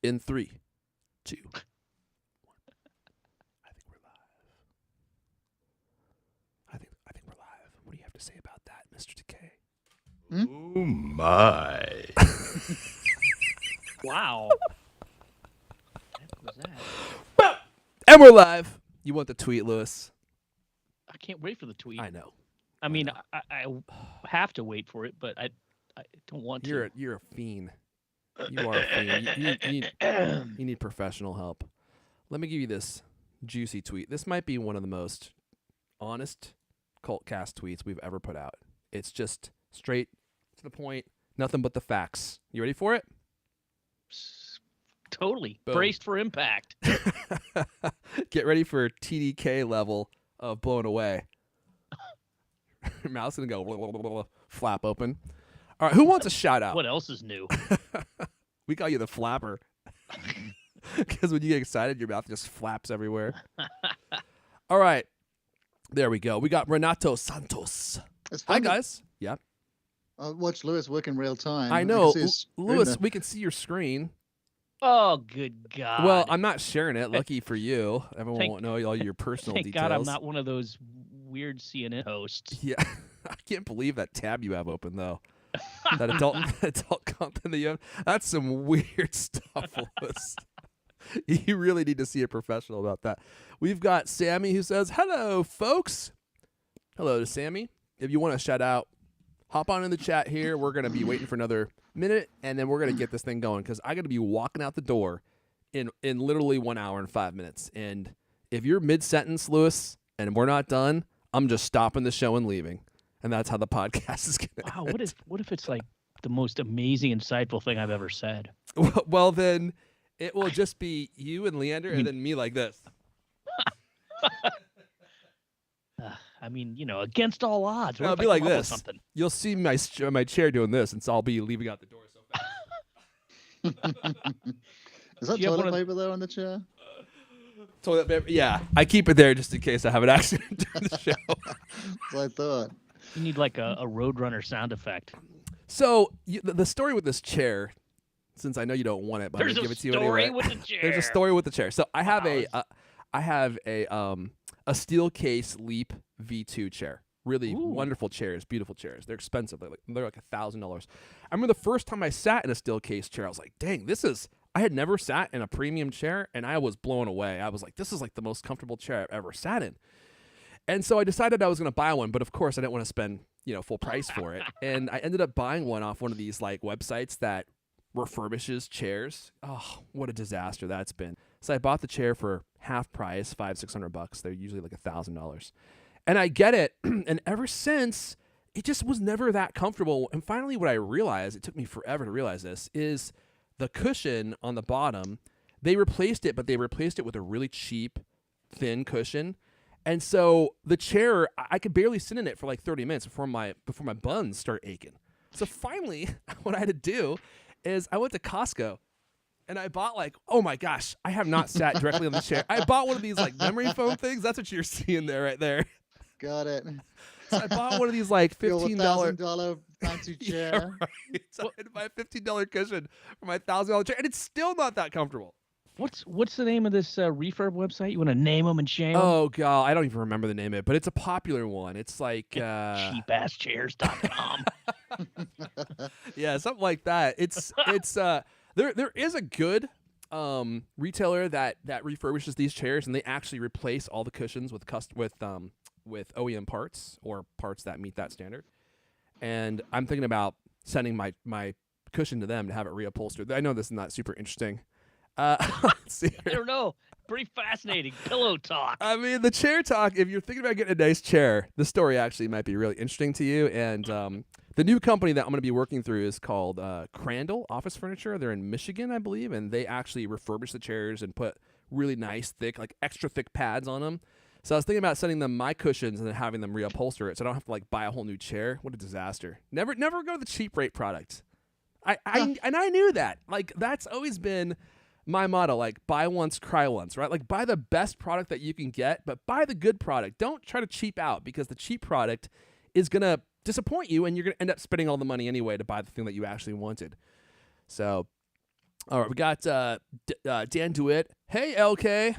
In 3, 2, 1. I think we're live. I think we're live. What do you have to say about that, Mr. Decay? Oh my! Wow. What was that? And we're live. You want the tweet, Lewis? I can't wait for the tweet. I know. I mean, I have to wait for it, but I don't want to. You're a fiend. You are a fiend. You need professional help. Let me give you this juicy tweet. This might be one of the most honest CultCast tweets we've ever put out. It's just straight to the point, nothing but the facts. You ready for it? Totally. Boom. Braced for impact. Get ready for TDK level of blown away. Your mouth's going to go blah, blah, blah, blah, flap open. All right, who wants a shout out? What else is new? We call you the flapper. Because when you get excited, your mouth just flaps everywhere. All right. There we go. We got Renato Santos. It's Hi, fun to- guys. Yeah. I watched Lewis work in real time. I know. can see his screen Lewis, there. we can see your screen. Oh, good God. Well, I'm not sharing it. Lucky for you. Everyone Thank- won't know all your personal Thank details. God I'm not one of those weird CNN hosts. Yeah. I can't believe that tab you have open, though. That adult content that you have. That's some weird stuff, Lewis. You really need to see a professional about that. We've got Sammy who says, hello, folks. Hello to Sammy. If you want to shout out, hop on in the chat here. We're going to be waiting for another minute, and then we're going to get this thing going because I got to be walking out the door in literally 1 hour and 5 minutes. And if you're mid-sentence, Lewis, and we're not done, I'm just stopping the show and leaving. And that's how the podcast is going to Wow, what if it's like the most amazing, insightful thing I've ever said? Well, then it will just be you and Leander and then me like this. I mean, against all odds. What It'll if I be like come up with this. something? You'll see my chair doing this, and so I'll be leaving out the door so fast. Is that Do you have toilet one of- paper there on the chair? Toilet paper. Yeah, I keep it there just in case I have an accident during the show. That's what I thought. You need like a Roadrunner sound effect. So the story with this chair, since I know you don't want it, but I'm There's gonna a give it to you story anyway. with the chair. There's a story with the chair. So I have Wow. I have a steel case Leap V2 chair. Really Ooh. wonderful chairs, beautiful chairs. They're expensive. They're like $1,000. I remember the first time I sat in a steel case chair, I was like, dang, I had never sat in a premium chair, and I was blown away. I was like, this is like the most comfortable chair I've ever sat in. And so I decided I was going to buy one, but of course I didn't want to spend, full price for it. And I ended up buying one off one of these like websites that refurbishes chairs. Oh, what a disaster that's been. So I bought the chair for half price, $500-$600. They're usually like $1,000. And I get it. And ever since, it just was never that comfortable. And finally what I realized, it took me forever to realize this, is the cushion on the bottom, they replaced it, but they replaced it with a really cheap, thin cushion. And so the chair, I could barely sit in it for like 30 minutes before my buns start aching. So finally, what I had to do is I went to Costco and I bought oh my gosh, I have not sat directly on the chair. I bought one of these like memory foam things. That's what you're seeing there right there. Got it. So I bought one of these like Your $15. $1,000 fancy chair. Yeah, right. So I had to buy a $15 cushion for my $1,000 chair, and it's still not that comfortable. What's the name of this refurb website? You want to name them and shame them? Oh god, I don't even remember the name of it, but it's a popular one. It's like cheapasschairs.com. yeah, something like that. It's there is a good retailer that refurbishes these chairs, and they actually replace all the cushions with OEM parts or parts that meet that standard. And I'm thinking about sending my cushion to them to have it reupholstered. I know this is not super interesting. Let's see I here. don't know. Pretty fascinating. Pillow talk. I mean, the chair talk, if you're thinking about getting a nice chair, the story actually might be really interesting to you. And the new company that I'm going to be working through is called Crandall Office Furniture. They're in Michigan, I believe, and they actually refurbish the chairs and put really nice, thick, like extra thick pads on them. So I was thinking about sending them my cushions and then having them reupholster it so I don't have to like buy a whole new chair. What a disaster. Never go to the cheap rate product. And I knew that. Like, that's always been my motto, like, buy once, cry once, right? Like, buy the best product that you can get, but buy the good product. Don't try to cheap out, because the cheap product is going to disappoint you, and you're going to end up spending all the money anyway to buy the thing that you actually wanted. So All right, we got Dan DeWitt. Hey, LK.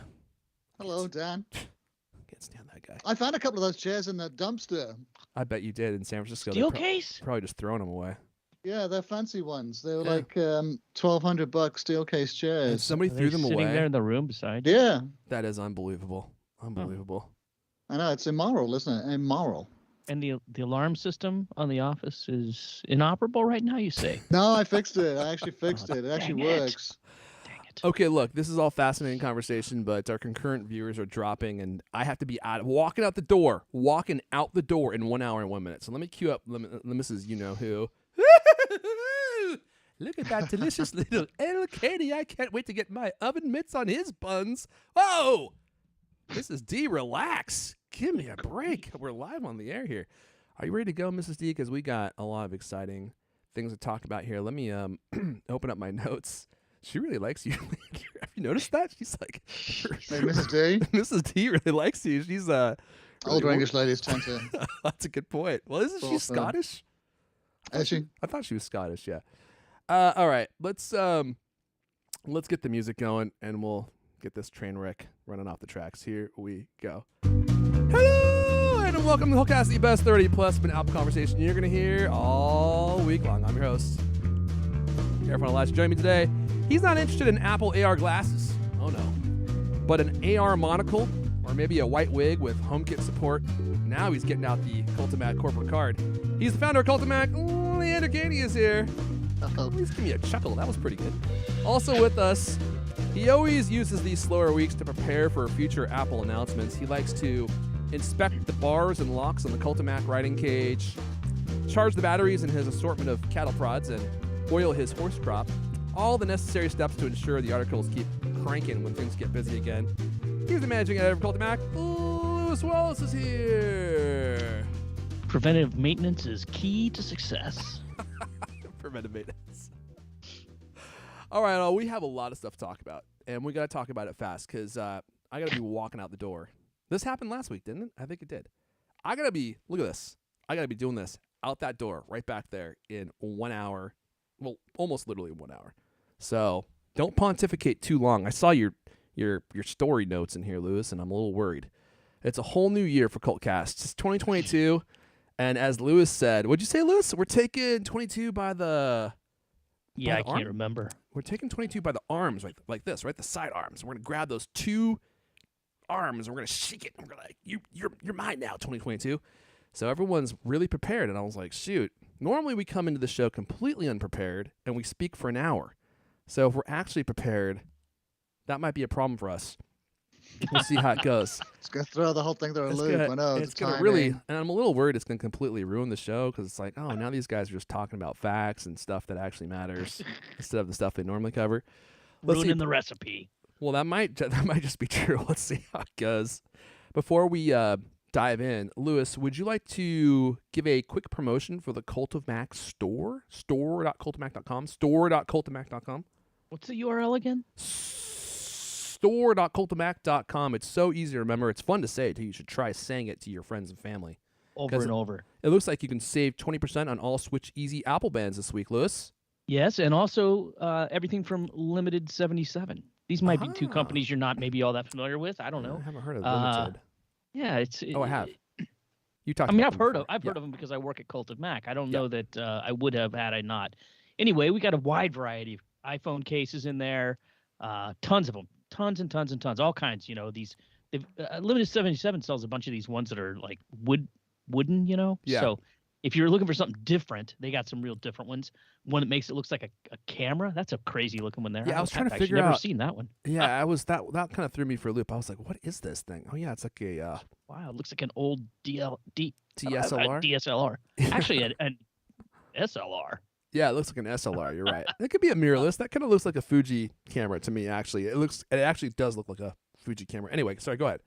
Hello, Dan. Can't stand that guy. I found a couple of those chairs in that dumpster. I bet you did in San Francisco. Steel They're case? probably just throwing them away. Yeah, they're fancy ones. They were Yeah. like $1,200 steel case And chairs. somebody Are threw they them sitting away. there in the room beside you? Yeah, That is unbelievable. Unbelievable. I know, it's immoral, isn't it? Immoral. And the alarm system on the office is inoperable right now, you say? No, I fixed it. I actually fixed it. It dang actually it. works. Dang it. Okay, look, this is all fascinating conversation, but our concurrent viewers are dropping, and I have to be walking out the door in 1 hour and 1 minute. So let me cue up the Mrs. You Know Who. Look at that delicious little LKD. I can't wait to get my oven mitts on his buns. Whoa! Mrs. D, relax. Give me a break. We're live on the air here. Are you ready to go, Mrs. D? Because we got a lot of exciting things to talk about here. Let me open up my notes. She really likes you. Have you noticed that? She's like, Hey, Mrs. D. Mrs. D really likes you. She's Older English ladies tend to. That's a good point. Well, isn't she Awesome. Scottish? Is she? I thought she was Scottish. Yeah. All right. Let's get the music going, and we'll get this train wreck running off the tracks. Here we go. Hello, and welcome to the CultCast, the best 30+ minute Apple conversation you're gonna hear all week long. I'm your host, Careful Elijah. Joining me today. He's not interested in Apple AR glasses. Oh no. But an AR monocle, or maybe a white wig with HomeKit support. Now he's getting out the Cultimac corporate card. He's the founder of Cultimac. Leander Ganey is here. Uh-oh. Please give me a chuckle. That was pretty good. Also with us, he always uses these slower weeks to prepare for future Apple announcements. He likes to inspect the bars and locks on the Cultimac riding cage, charge the batteries in his assortment of cattle prods, and oil his horse crop. All the necessary steps to ensure the articles keep cranking when things get busy again. He's the managing editor of Cultimac. Lewis Wallace is here. Preventive maintenance is key to success. Preventive maintenance. All right, we have a lot of stuff to talk about, and we got to talk about it fast because I got to be walking out the door. This happened last week, didn't it? I think it did. Look at this. I got to be doing this out that door right back there in 1 hour. Well, almost literally 1 hour. So don't pontificate too long. I saw your story notes in here, Lewis, and I'm a little worried. It's a whole new year for CultCast. It's 2022, and as Lewis said, what'd you say, Lewis? We're taking 22 by the... Yeah, By I the arm? can't remember. We're taking 22 by the arms, like this, right? The side arms. We're gonna grab those two arms, and we're gonna shake it, and we're like, you're mine now, 2022. So everyone's really prepared, and I was like, shoot. Normally we come into the show completely unprepared, and we speak for an hour. So if we're actually prepared, that might be a problem for us. We'll see how it goes. It's going to throw the whole thing through a It's loop. gonna, I know. it's the gonna really, timing. and I'm a little worried it's gonna completely ruin the show because it's like, oh, now these guys are just talking about facts and stuff that actually matters instead of the stuff they normally cover. Let's see. Ruining the recipe. Well, that might just be true. Let's see how it goes. Before we dive in, Lewis, would you like to give a quick promotion for the Cult of Mac store? Store.cultofmac.com. Store.cultofmac.com. What's the URL again? Store.cultofmac.com. It's so easy to remember. It's fun to say, too. You should try saying it to your friends and family. Over and over. It looks like you can save 20% on all Switch Easy Apple bands this week, Lewis. Yes, and also everything from Limited 77. These might be two Ah. companies you're not maybe all that familiar with. I don't know. I haven't heard of Uh, Limited. Yeah, it's. Oh, I have. You talked. I mean, about I've them heard before. of I've Yeah. heard of them because I work at Cult of Mac. I don't Yeah. know that I would have had I not. Anyway, we got a wide variety of iPhone cases in there, tons of them, tons and tons and tons, all kinds. You know, these Limited 77 sells a bunch of these ones that are like wooden. You know, Yeah. So if you're looking for something different, they got some real different ones. One that makes it looks like a camera. That's a crazy looking one there. Yeah, I was trying to I've actually figure never out- seen that one. Yeah, I was that kind of threw me for a loop. I was like, "What is this thing?" Oh yeah, it's like a Wow, it looks like an old DSLR. DSLR. Actually, an SLR. Yeah, it looks like an SLR. You're right. It could be a mirrorless. That kind of looks like a Fuji camera to me. Actually, it actually does look like a Fuji camera. Anyway, sorry. Go ahead.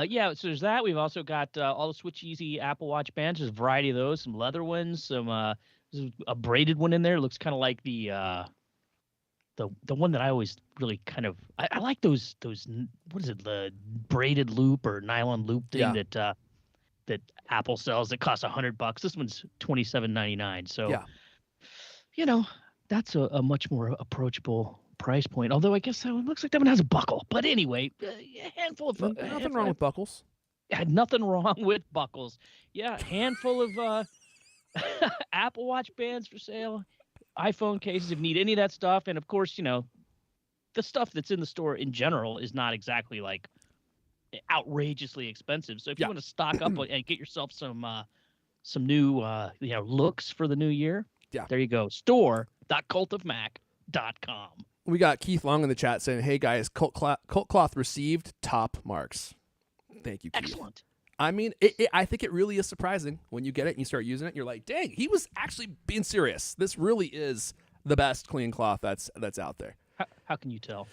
Yeah, so there's that. We've also got all the Switch Easy Apple Watch bands. There's a variety of those, some leather ones, some there's a braided one in there. It looks kind of like the one that I always really kind of I like those what is it, the braided loop or nylon loop thing Yeah. that Apple sells that costs $100. This one's $27.99. So Yeah. you know, that's a much more approachable price point. Although I guess that one looks like that one has a buckle. But anyway, a handful of Nothing wrong with buckles. had nothing wrong with buckles. Yeah, handful of Apple Watch bands for sale, iPhone cases if you need any of that stuff, and of course, the stuff that's in the store in general is not exactly like outrageously expensive. So if you want to stock up and get yourself some new looks for the new year, there you go. Store.cultofmac.com. We got Keith Long in the chat saying, "Hey guys, Cult Cloth received top marks." Thank you, Keith. Excellent. I mean, I think it really is surprising when you get it and you start using it. You're like, dang, he was actually being serious. This really is the best clean cloth that's out there. How can you tell?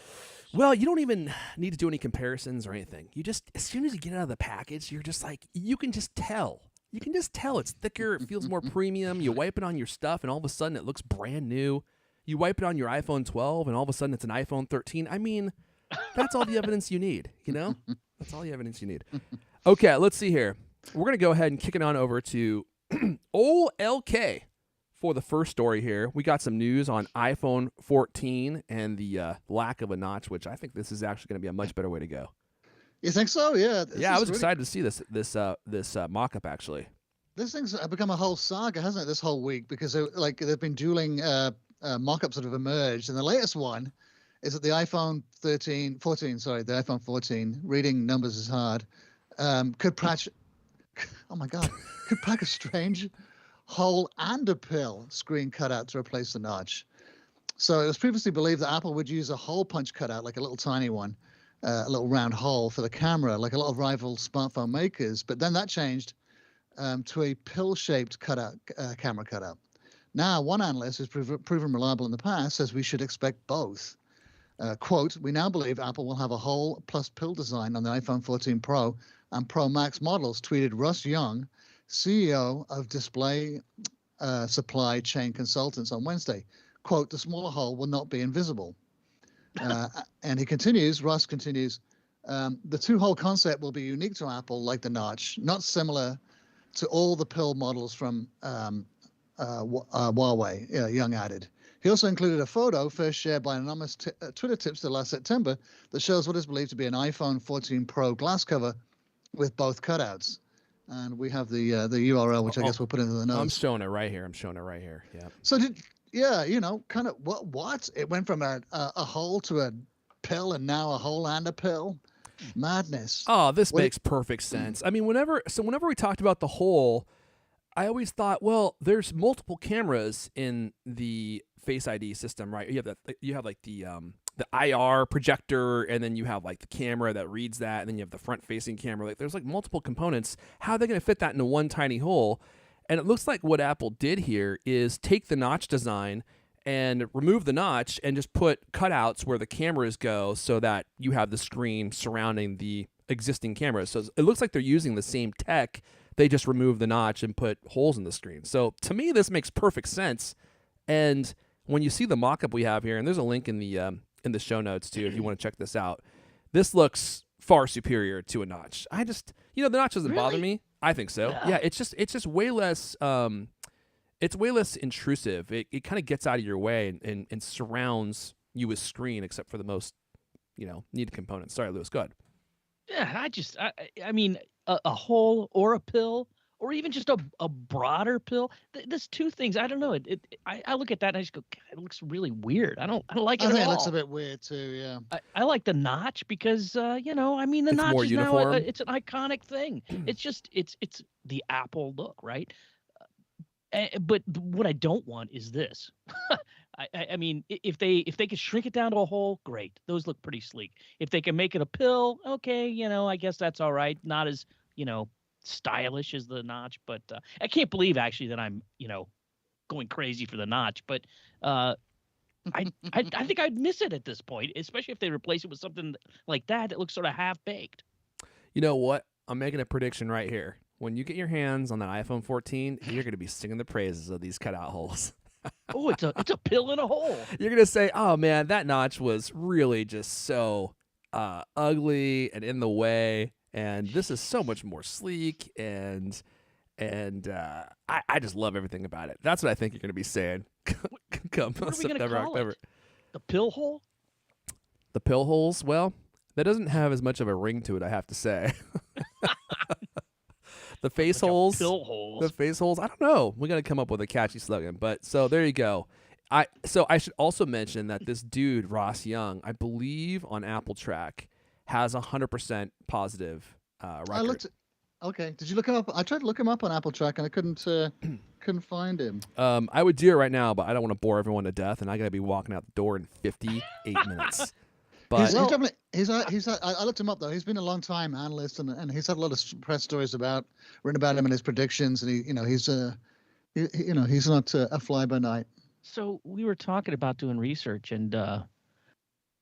Well, you don't even need to do any comparisons or anything. You just, as soon as you get it out of the package, you're just like, you can just tell. You can just tell it's thicker. It feels more premium. You wipe it on your stuff, and all of a sudden it looks brand new. You wipe it on your iPhone 12, and all of a sudden it's an iPhone 13. I mean, that's all the evidence you need, That's all the evidence you need. Okay, let's see here. We're going to go ahead and kick it on over to OLK for the first story here. We got some news on iPhone 14 and the lack of a notch, which I think this is actually going to be a much better way to go. You think so? Yeah. Yeah, I was excited to see this mock-up, actually. This thing's become a whole saga, hasn't it, this whole week? Because they've been dueling mock-ups that have emerged. And the latest one is that the iPhone 14, reading numbers is hard, could pack a strange hole and a pill screen cutout to replace the notch. So it was previously believed that Apple would use a hole punch cutout, like a little tiny one, a little round hole for the camera, like a lot of rival smartphone makers. But then that changed to a pill-shaped cutout, camera cutout. Now, one analyst who's proven reliable in the past says we should expect both. Quote, "We now believe Apple will have a hole plus pill design on the iPhone 14 Pro and Pro Max models," tweeted Russ Young, CEO of Display Supply Chain Consultants, on Wednesday. Quote, "The smaller hole will not be invisible." And Russ continues, "The two-hole concept will be unique to Apple, like the notch, not similar to all the pill models from Huawei," Young added. He also included a photo first shared by an anonymous Twitter tipster last September that shows what is believed to be an iPhone 14 Pro glass cover with both cutouts. And we have the URL, which I guess we'll put into the notes. I'm showing it right here. Yeah. So kind of what? It went from a hole to a pill, and now a hole and a pill. Madness. Oh, this makes perfect sense. I mean, whenever we talked about the hole, I always thought, well, there's multiple cameras in the Face ID system, right? You have the IR projector, and then you have like the camera that reads that, and then you have the front-facing camera. Like, there's like multiple components. How are they going to fit that into one tiny hole? And it looks like what Apple did here is take the notch design and remove the notch and just put cutouts where the cameras go, so that you have the screen surrounding the existing cameras. So it looks like they're using the same tech. They just removed the notch and put holes in the screen. So to me, this makes perfect sense. And when you see the mock-up we have here, and there's a link in the show notes too if you want to check this out, this looks far superior to a notch. I just, the notch doesn't bother me. I think so. Yeah, it's just way less. It's way less intrusive. It kind of gets out of your way and surrounds you with screen, except for the most needed components. Sorry, Lewis, go ahead. Yeah, I mean, a hole or a pill, or even just a broader pill. There's two things. I don't know. I look at that and I just go, God, it looks really weird. I don't like it at all. I think it looks a bit weird too. Yeah. I like the notch because the notch more is uniform. now it's an iconic thing. It's just it's the Apple look, right? But what I don't want is this. I mean, if they can shrink it down to a hole, great. Those look pretty sleek. If they can make it a pill, okay, I guess that's all right. Not as stylish as the notch, but I can't believe actually that I'm going crazy for the notch. But I think I'd miss it at this point, especially if they replace it with something like that looks sort of half baked. You know what? I'm making a prediction right here. When you get your hands on that iPhone 14, you're going to be singing the praises of these cutout holes. Oh, it's a pill in a hole. You're going to say, oh, man, that notch was really just so ugly and in the way, and this is so much more sleek, and I just love everything about it. That's what I think you're going to be saying come What are we September, gonna call October. it? The pill hole? The pill holes, well, that doesn't have as much of a ring to it, I have to say. The face holes. Pill holes. The face holes. I don't know. We got to come up with a catchy slogan. But so there you go. So I should also mention that this dude, Ross Young, I believe on Apple Track, has 100% positive record. Okay. Did you look him up? I tried to look him up on Apple Track and I couldn't find him. I would do it right now, but I don't want to bore everyone to death, and I got to be walking out the door in 58 minutes. But He's definitely I looked him up though. He's been a long time analyst and he's had a lot of press stories written about him and his predictions, and he's not a fly by night. So we were talking about doing research, and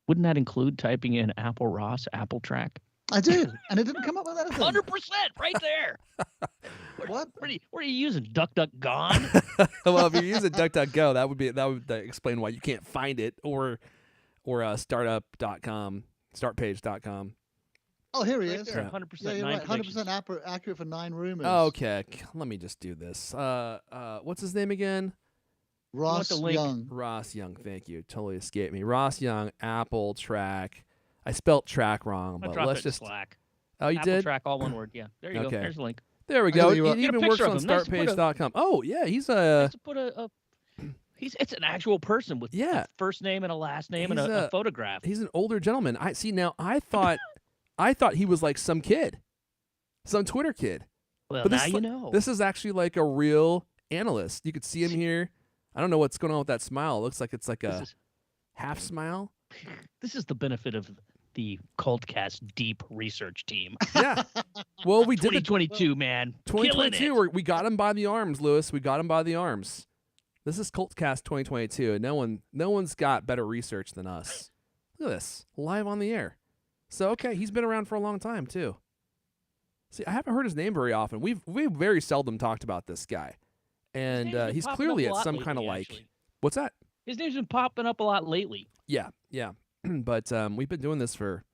wouldn't that include typing in Apple Ross, Apple Track? I did, and it didn't come up with anything. 100% right there. What? What are you using? DuckDuckGone? well, if you're using DuckDuckGo, that would explain why you can't find it, or startup.com, startpage.com. Oh, here he Right is. there, Yeah. 100% Yeah, you're nine right. predictions. 100% accurate for 9 rumors. Okay, let me just do this. What's his name again? Ross the link? Young. Ross Young. Thank you. Totally escaped me. Ross Young, Apple Track. I spelt track wrong, I'll but drop let's it in just. Slack. Oh, you Apple did? Track, all one word. Yeah, there you go. Okay. There's the link. There we I go. tell you what. He Get a even works picture on of him. Nice to put startpage.com. Oh, yeah, he's Nice to put it's an actual person with Yeah. a first name and a last name and He's a photograph. he's an older gentleman. I see now. I thought he was like some kid, some Twitter kid. Well, But now this is you like- know. This is actually like a real analyst. You could see him here. I don't know what's going on with that smile. It looks like it's like a half smile. This is the benefit of the CultCast deep research team. Yeah. Well, we did the 2022, man. Killing 2022. it. We got him by the arms, Lewis. We got him by the arms. This is CultCast 2022, and no one's got better research than us. Look at this, live on the air. So okay, he's been around for a long time too. See, I haven't heard his name very often. We've very seldom talked about this guy, and His name's been he's popping clearly up a at lot some kind of lately, like. actually. What's that? His name's been popping up a lot lately. Yeah. But we've been doing this for,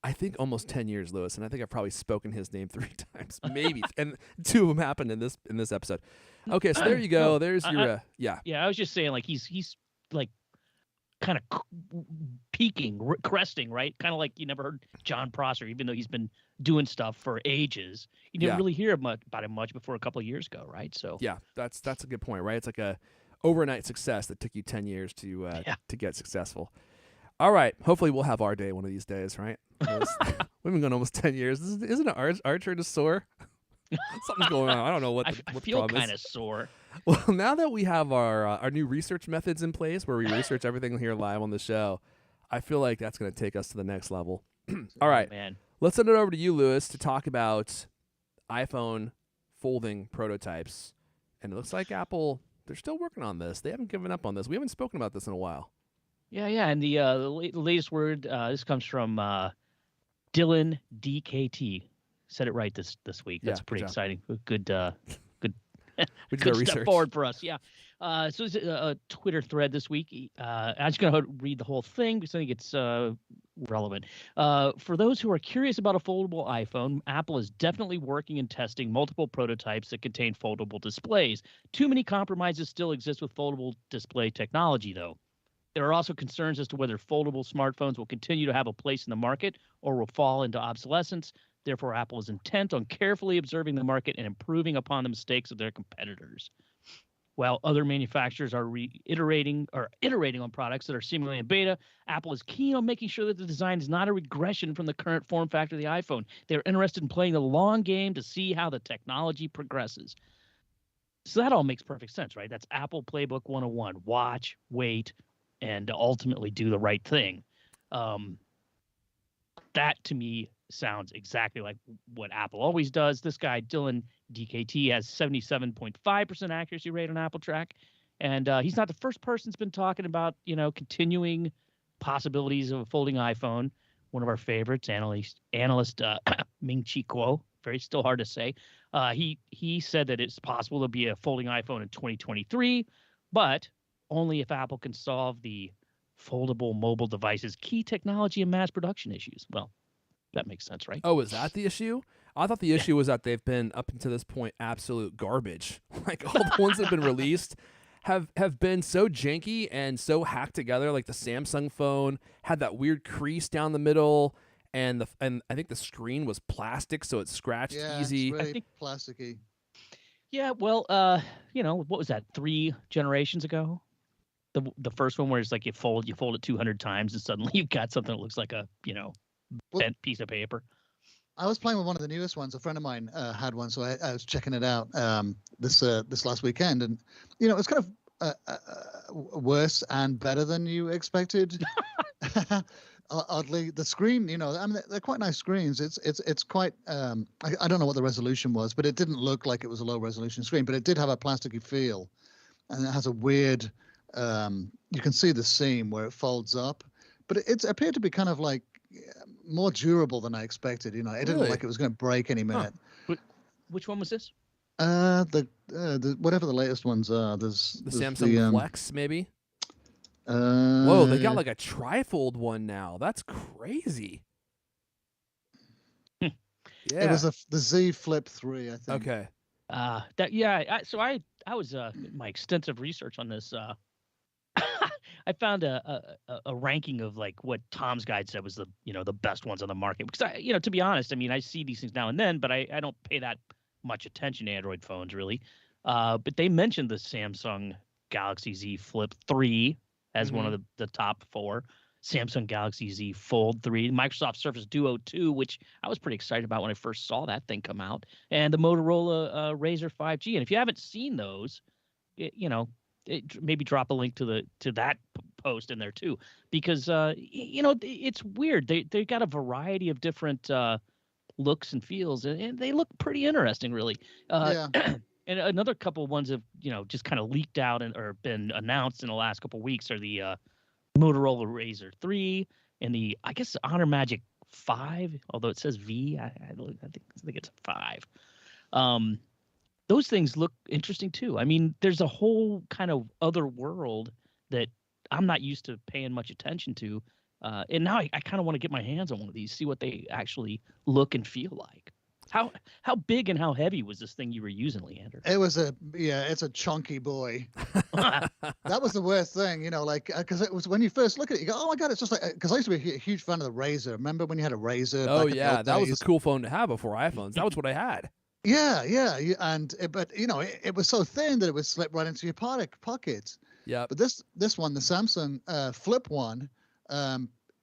I think, almost 10 years, Lewis, and I think I've probably spoken his name 3 times, maybe, and 2 of them happened in this episode. Okay, so there you go. No, There's your yeah. Yeah, I was just saying, like he's like kind of peaking, cresting, right? Kind of like you never heard John Prosser, even though he's been doing stuff for ages. You didn't Yeah. really hear about him much before a couple of years ago, right? So Yeah, that's a good point, right? It's like a overnight success that took you 10 years to get successful. All right, hopefully we'll have our day one of these days, right? We've been going almost 10 years. Isn't it Archer to sore? Something's going on. I don't know what I the feel problem kind is. of sore. Well, now that we have our new research methods in place, where we research everything here live on the show, I feel like that's going to take us to the next level. All right, Man. let's send it over to you, Lewis, to talk about iPhone folding prototypes. And it looks like Apple, they're still working on this. They haven't given up on this. We haven't spoken about this in a while. Yeah, and the latest word, this comes from Dylan DKT. Said it right this week. That's Yeah, good pretty job. exciting. Good We did good our step research. forward for us. Yeah. So it's a Twitter thread this week. I'm just going to read the whole thing because I think it's relevant. For those who are curious about a foldable iPhone, Apple is definitely working and testing multiple prototypes that contain foldable displays. Too many compromises still exist with foldable display technology, though. There are also concerns as to whether foldable smartphones will continue to have a place in the market or will fall into obsolescence. Therefore, Apple is intent on carefully observing the market and improving upon the mistakes of their competitors. While other manufacturers are iterating on products that are seemingly in beta, Apple is keen on making sure that the design is not a regression from the current form factor of the iPhone. They're interested in playing the long game to see how the technology progresses. So that all makes perfect sense, right? That's Apple Playbook 101. Watch, wait, and ultimately do the right thing. That, to me, sounds exactly like what Apple always does. This guy, Dylan DKT, has 77.5% accuracy rate on Apple Track. And he's not the first person that's been talking about, continuing possibilities of a folding iPhone. One of our favorites, analyst Ming Chi Kuo, still hard to say. He said that it's possible to be a folding iPhone in 2023, but only if Apple can solve the foldable mobile devices' key technology and mass production issues. Well, that makes sense, right? Oh, is that the issue? I thought the issue was that they've been, up until this point, absolute garbage. Like, all the ones that have been released have been so janky and so hacked together. Like the Samsung phone had that weird crease down the middle, and I think the screen was plastic, so it scratched easy. It's really think- plasticky. Yeah, well, what was that? 3 generations ago? The first one where it's like you fold it 200 times and suddenly you've got something that looks like a, Well- bent piece of paper. I was playing with one of the newest ones. A friend of mine had one, so I was checking it out this last weekend, and it's kind of worse and better than you expected. Oddly, the screen, I mean, they're quite nice screens. It's quite. I don't know what the resolution was, but it didn't look like it was a low resolution screen. But it did have a plasticky feel, and it has a weird. You can see the seam where it folds up, but it appeared to be kind of like more durable than I expected. It didn't look Really? like it was going to break any minute. Which one was this? The whatever the latest ones are. There's The there's Samsung Flex, maybe. Uh, Whoa, they got like a trifold one now. That's crazy. Hmm. Yeah. It was the Z Flip 3, I think. Okay. So I was my extensive research on this. I found a ranking of like what Tom's Guide said was the best ones on the market. Because to be honest, I mean, I see these things now and then, but I don't pay that much attention to Android phones really. But they mentioned the Samsung Galaxy Z Flip 3 as one of the top 4. Samsung Galaxy Z Fold 3, Microsoft Surface Duo 2, which I was pretty excited about when I first saw that thing come out, and the Motorola Razr 5G. And if you haven't seen those, maybe drop a link to that post in there too, because it's weird. They got a variety of different looks and feels, and they look pretty interesting, really. Yeah. And another couple ones have just kind of leaked out or been announced in the last couple of weeks are the Motorola Razr 3 and the Honor Magic 5, although it says V. I think it's a 5. Those things look interesting too. I mean, there's a whole kind of other world that I'm not used to paying much attention to, and now I kind of want to get my hands on one of these, see what they actually look and feel like. How big and how heavy was this thing you were using, Leander? It's a chunky boy. That was the worst thing, because it was when you first look at it, you go, oh my God, it's just like, because I used to be a huge fan of the Razr. Remember when you had a Razr? Oh back in the yeah, old that was days? a cool phone to have before iPhones. That was what I had. Yeah, but it was so thin that it would slip right into your pocket. Yeah. But this one, the Samsung Flip one,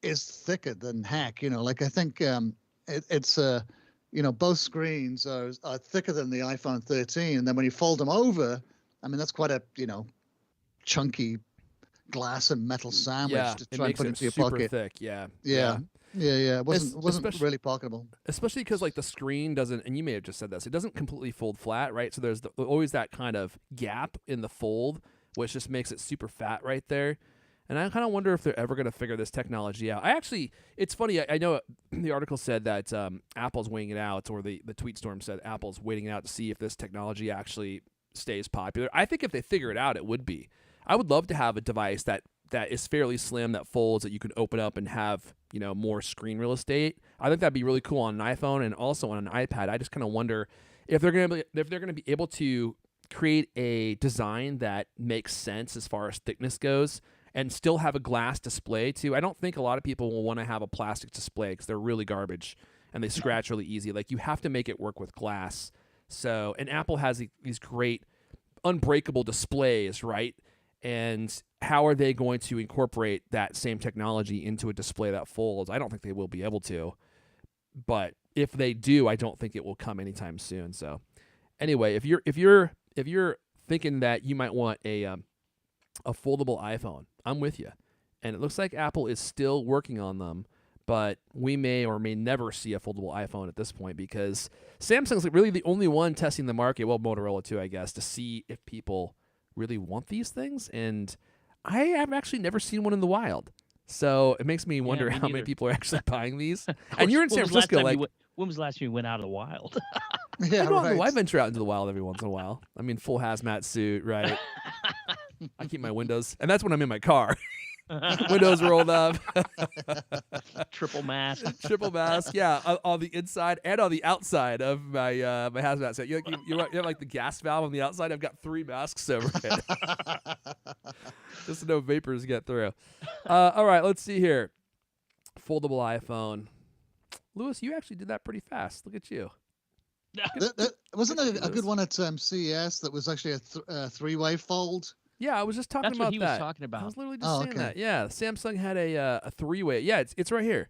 is thicker than heck. I think it's both screens are thicker than the iPhone 13, and then when you fold them over, I mean that's quite a chunky glass and metal sandwich to try and put into your pocket. Thick. Yeah. Yeah. It wasn't especially- really pocketable. Especially because like the screen doesn't, and you may have just said this, it doesn't completely fold flat, right? So there's always that kind of gap in the fold, which just makes it super fat right there. And I kind of wonder if they're ever going to figure this technology out. It's funny. I know the article said that Apple's weighing it out, or the tweet storm said Apple's waiting it out to see if this technology actually stays popular. I think if they figure it out, it would be. I would love to have a device that is fairly slim, that folds, that you can open up and have more screen real estate. I think that'd be really cool on an iPhone and also on an iPad. I just kind of wonder if they're going to be able to create a design that makes sense as far as thickness goes, and still have a glass display too. I don't think a lot of people will want to have a plastic display because they're really garbage and they scratch really easy. Like, you have to make it work with glass. So, and Apple has these great unbreakable displays, right? And how are they going to incorporate that same technology into a display that folds? I don't think they will be able to. But if they do, I don't think it will come anytime soon. So, anyway, if you're thinking that you might want a foldable iPhone, I'm with you. And it looks like Apple is still working on them, but we may or may never see a foldable iPhone at this point because Samsung's really the only one testing the market, well, Motorola too, I guess, to see if people really want these things. And I have actually never seen one in the wild. So it makes me wonder how many people are actually buying these. And you're in San Francisco, like, when was the last time you went out of the wild? Yeah, I venture out into the wild every once in a while. I mean, full hazmat suit, right? I keep my windows, and that's when I'm in my car. windows rolled up, Triple mask. triple mask. Yeah, on the inside and on the outside of my my hazmat set. You have like the gas valve on the outside. I've got 3 masks over it, just so no vapors get through. All right, let's see here. Foldable iPhone. Lewis, you actually did that pretty fast. Look at you. Wasn't there a good one at CES that was actually a 3-way fold? Yeah, I was just talking That's about what he that. was talking about. I was literally just Oh, saying okay. that. Yeah, Samsung had a 3-way. Yeah, it's right here.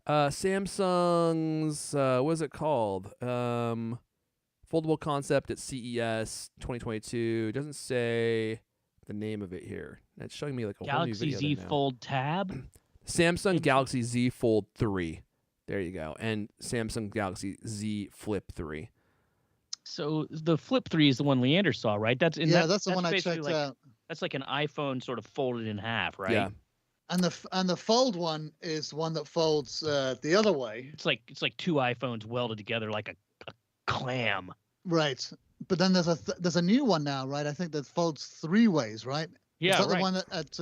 Samsung's what is it called? Foldable concept at CES 2022. It doesn't say the name of it here. It's showing me like a whole new Galaxy video Z there now. Fold Tab. Samsung Galaxy Z Fold 3. There you go. And Samsung Galaxy Z Flip 3. So the Flip 3 is the one Leander saw, right? That's That's the one I basically checked like, out. That's like an iPhone sort of folded in half, right? Yeah. And the fold one is one that folds the other way. It's like 2 iPhones welded together like a clam. Right. But then there's a new one now, right? I think that folds 3 ways, right? Yeah, Is that right. the one at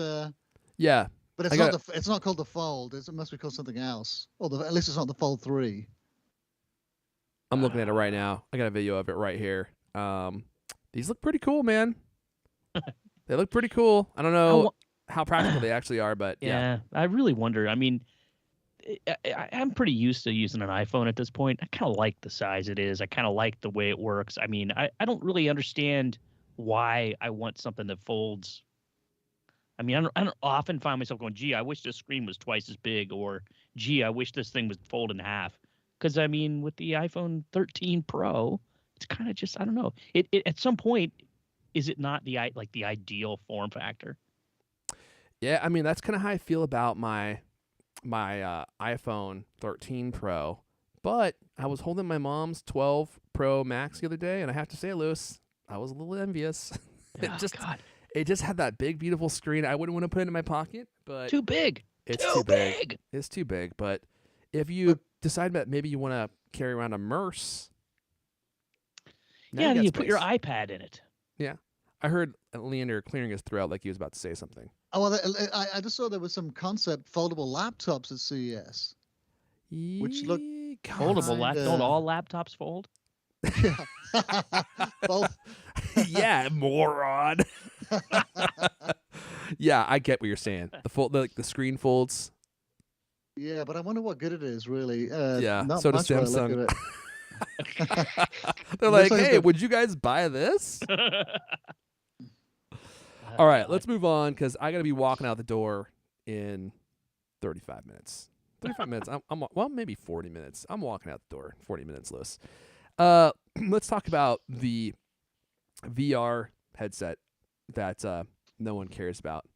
Yeah. but it's I not got it's not called the fold. It must be called something else. Or at least it's not the fold 3. I'm looking at it right now. I got a video of it right here. These look pretty cool, man. They look pretty cool. I don't know how practical they actually are, but yeah. I really wonder. I mean, I'm pretty used to using an iPhone at this point. I kind of like the size it is. I kind of like the way it works. I mean, I don't really understand why I want something that folds. I mean, I don't often find myself going, gee, I wish this screen was twice as big, or gee, I wish this thing was folded in half. Because, I mean, with the iPhone 13 Pro, it's kind of just, I don't know. It at some point, is it not the ideal form factor? Yeah, I mean, that's kind of how I feel about my iPhone 13 Pro. But I was holding my mom's 12 Pro Max the other day, and I have to say, Lewis, I was a little envious. God. It just had that big, beautiful screen. I wouldn't want to put it in my pocket, but Too big. it's too big. It's too big. But if you decide that maybe you want to carry around a Merce, now Yeah, then got you put your space. iPad in it. Yeah. I heard Leander clearing his throat like he was about to say something. Oh, well, I just saw there was some concept foldable laptops at CES. Which look Foldable Kinda- Don't all laptops fold? Both. Yeah, moron. Yeah, I get what you're saying. The screen folds. Yeah, but I wonder what good it is, really. Yeah, not so does much when I look Samsung. at it. They're Looks like, like it's hey, got- would you guys buy this? All right, let's move on because I got to be walking out the door in 35 minutes. 35 minutes. Well, maybe 40 minutes. I'm walking out the door. 40 minutes, Lewis. Let's talk about the VR headset that no one cares about.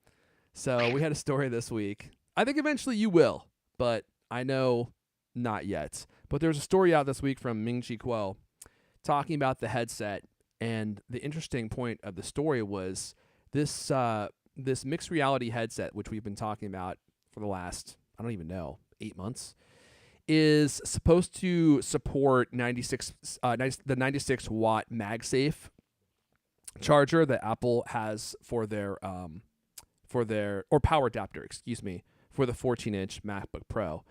So we had a story this week. I think eventually you will, but I know not yet. But there's a story out this week from Ming-Chi Kuo talking about the headset, and the interesting point of the story was this mixed reality headset, which we've been talking about for the last, I don't even know, 8 months, is supposed to support the 96-watt MagSafe charger that Apple has for their or power adapter, for the 14-inch MacBook Pro.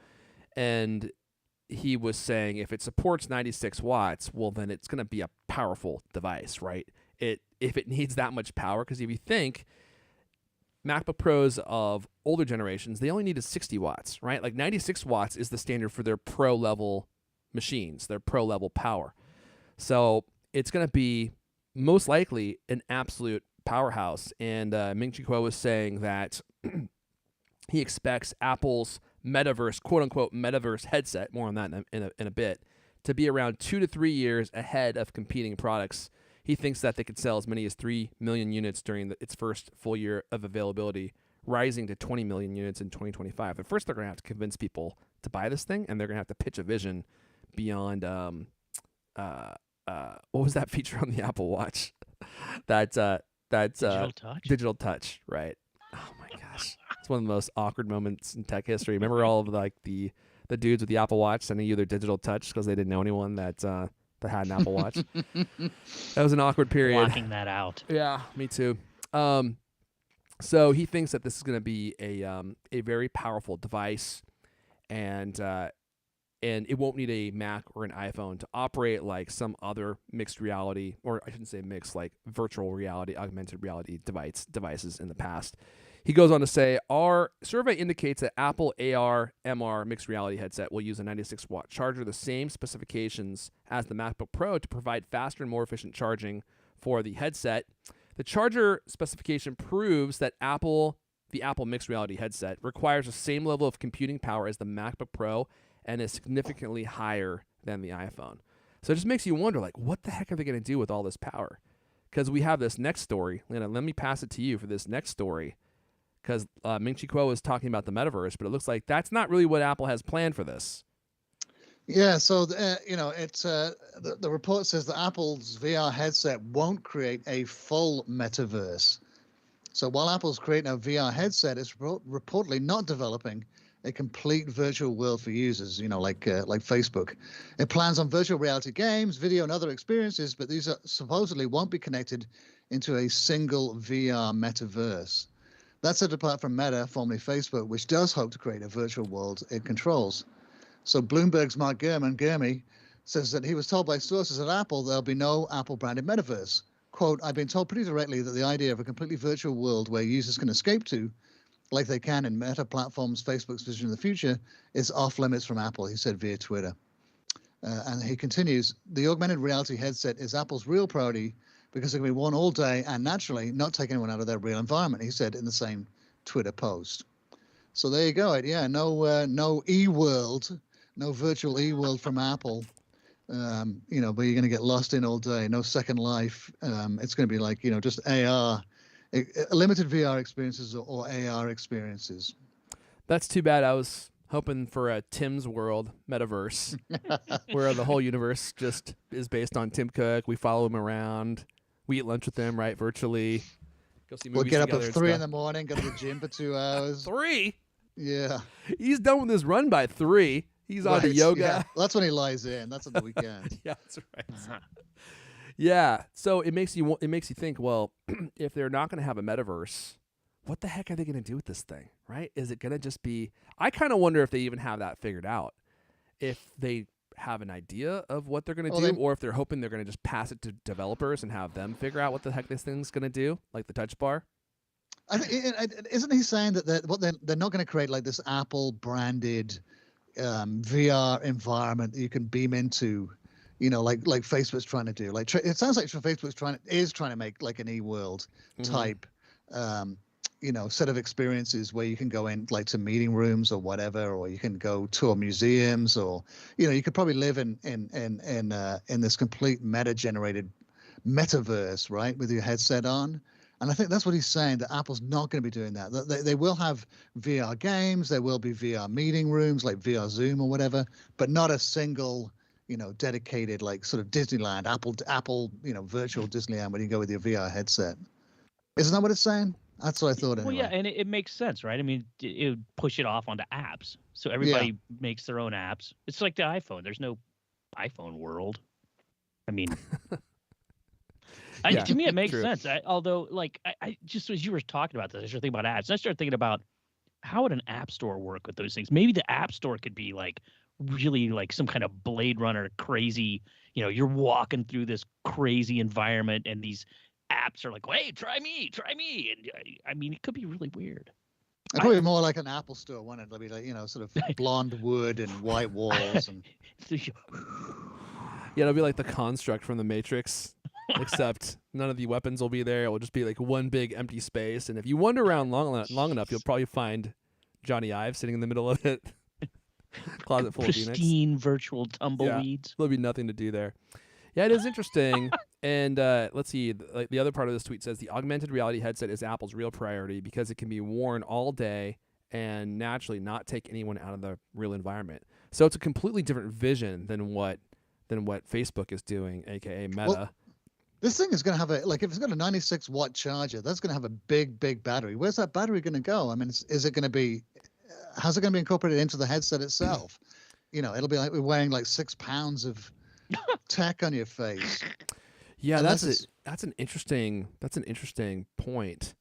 And he was saying if it supports 96 watts, well, then it's going to be a powerful device, right? If it needs that much power, because if you think MacBook Pros of older generations, they only needed 60 watts, right? Like 96 watts is the standard for their pro level machines, their pro level power. So it's going to be most likely an absolute powerhouse. And Ming-Chi Kuo was saying that he expects Apple's metaverse, quote unquote, metaverse headset, more on that in a bit, to be around 2 to 3 years ahead of competing products. He thinks that they could sell as many as 3 million units during its first full year of availability, rising to 20 million units in 2025. At first, they're going to have to convince people to buy this thing, and they're going to have to pitch a vision beyond what was that feature on the Apple Watch? That's digital touch, right? Oh my gosh, it's one of the most awkward moments in tech history. Remember all of the dudes with the Apple Watch sending you their digital touch because they didn't know anyone that had an Apple Watch. That was an awkward period. Blocking that out. Yeah, me too. So he thinks that this is going to be a very powerful device, and it won't need a Mac or an iPhone to operate like some other mixed reality, or I shouldn't say mixed, like virtual reality, augmented reality devices in the past. He goes on to say, our survey indicates that Apple AR MR mixed reality headset will use a 96-watt charger, the same specifications as the MacBook Pro, to provide faster and more efficient charging for the headset. The charger specification proves that the Apple mixed reality headset requires the same level of computing power as the MacBook Pro and is significantly higher than the iPhone. So it just makes you wonder, like, what the heck are they going to do with all this power? Because we have this next story. Lena, let me pass it to you for this next story. Because Ming-Chi Kuo was talking about the metaverse, but it looks like that's not really what Apple has planned for this. Yeah, so it's the report says that Apple's VR headset won't create a full metaverse. So while Apple's creating a VR headset, it's reportedly not developing a complete virtual world for users, like Facebook. It plans on virtual reality games, video, and other experiences, but these supposedly won't be connected into a single VR metaverse. That's set apart from Meta, formerly Facebook, which does hope to create a virtual world it controls. So Bloomberg's Mark Gurman says that he was told by sources at Apple there'll be no Apple-branded metaverse. Quote, I've been told pretty directly that the idea of a completely virtual world where users can escape to, like they can in Meta platforms, Facebook's vision of the future, is off limits from Apple, he said via Twitter. And he continues, the augmented reality headset is Apple's real priority because it can be worn all day and naturally not take anyone out of their real environment, he said in the same Twitter post. So there you go. Yeah, no e-world, no virtual e-world from Apple, but you're going to get lost in all day. No Second Life. It's going to be like, just AR, limited VR experiences or AR experiences. That's too bad. I was hoping for a Tim's World metaverse where the whole universe just is based on Tim Cook. We follow him around. We eat lunch with him, right, virtually. Go see movies We'll get up together at and 3 stuff. in the morning, go to the gym for 2 hours. 3? Yeah. He's done with his run by 3. He's on to Right, yoga. yeah. That's when he lies in. That's on the weekend. Yeah, that's right. Yeah. So it makes you think, well, if they're not going to have a metaverse, what the heck are they going to do with this thing, right? Is it going to just be I kind of wonder if they even have that figured out. If they have an idea of what they're going to do, or if they're hoping they're going to just pass it to developers and have them figure out what the heck this thing's going to do, like the touch bar. Isn't he saying that they're not going to create like this Apple branded VR environment that you can beam into, like Facebook's trying to do? Like it sounds like Facebook's trying to make like an e-world type, set of experiences where you can go in like to meeting rooms or whatever, or you can go tour museums, or you could probably live in this complete meta-generated metaverse, right, with your headset on. And I think that's what he's saying, that Apple's not going to be doing that. They will have VR games, there will be VR meeting rooms like VR Zoom or whatever, but not a single, dedicated like sort of Disneyland, Apple, virtual Disneyland when you go with your VR headset. Isn't that what it's saying? That's what I thought anyway. Well, yeah, and it makes sense, right? I mean, it would push it off onto apps. So everybody makes their own apps. It's like the iPhone. There's no iPhone world. I mean, to me, it makes sense. Although, like, I just as you were talking about this, I started thinking about apps. And I started thinking about how would an app store work with those things? Maybe the app store could be like really like some kind of Blade Runner crazy, you're walking through this crazy environment and these apps are like, hey, try me. And I mean, it could be really weird. It'd probably be more like an Apple store, wouldn't it? It'd be like, sort of blonde wood and white walls. And yeah, it'll be like the construct from the Matrix, except none of the weapons will be there. It will just be like one big empty space. And if you wander around long enough, you'll probably find Johnny Ive sitting in the middle of it. Closet full of Phoenix. Pristine virtual tumbleweeds. Yeah, there'll be nothing to do there. Yeah, it is interesting. And let's see. The other part of this tweet says the augmented reality headset is Apple's real priority because it can be worn all day and naturally not take anyone out of the real environment. So it's a completely different vision than what Facebook is doing, aka Meta. Well, this thing is going to have if it's got a 96-watt charger, that's going to have a big battery. Where's that battery going to go? I mean, how's it going to be incorporated into the headset itself? It'll be like we're wearing like 6 pounds of tech on your face. Yeah, that's an interesting point.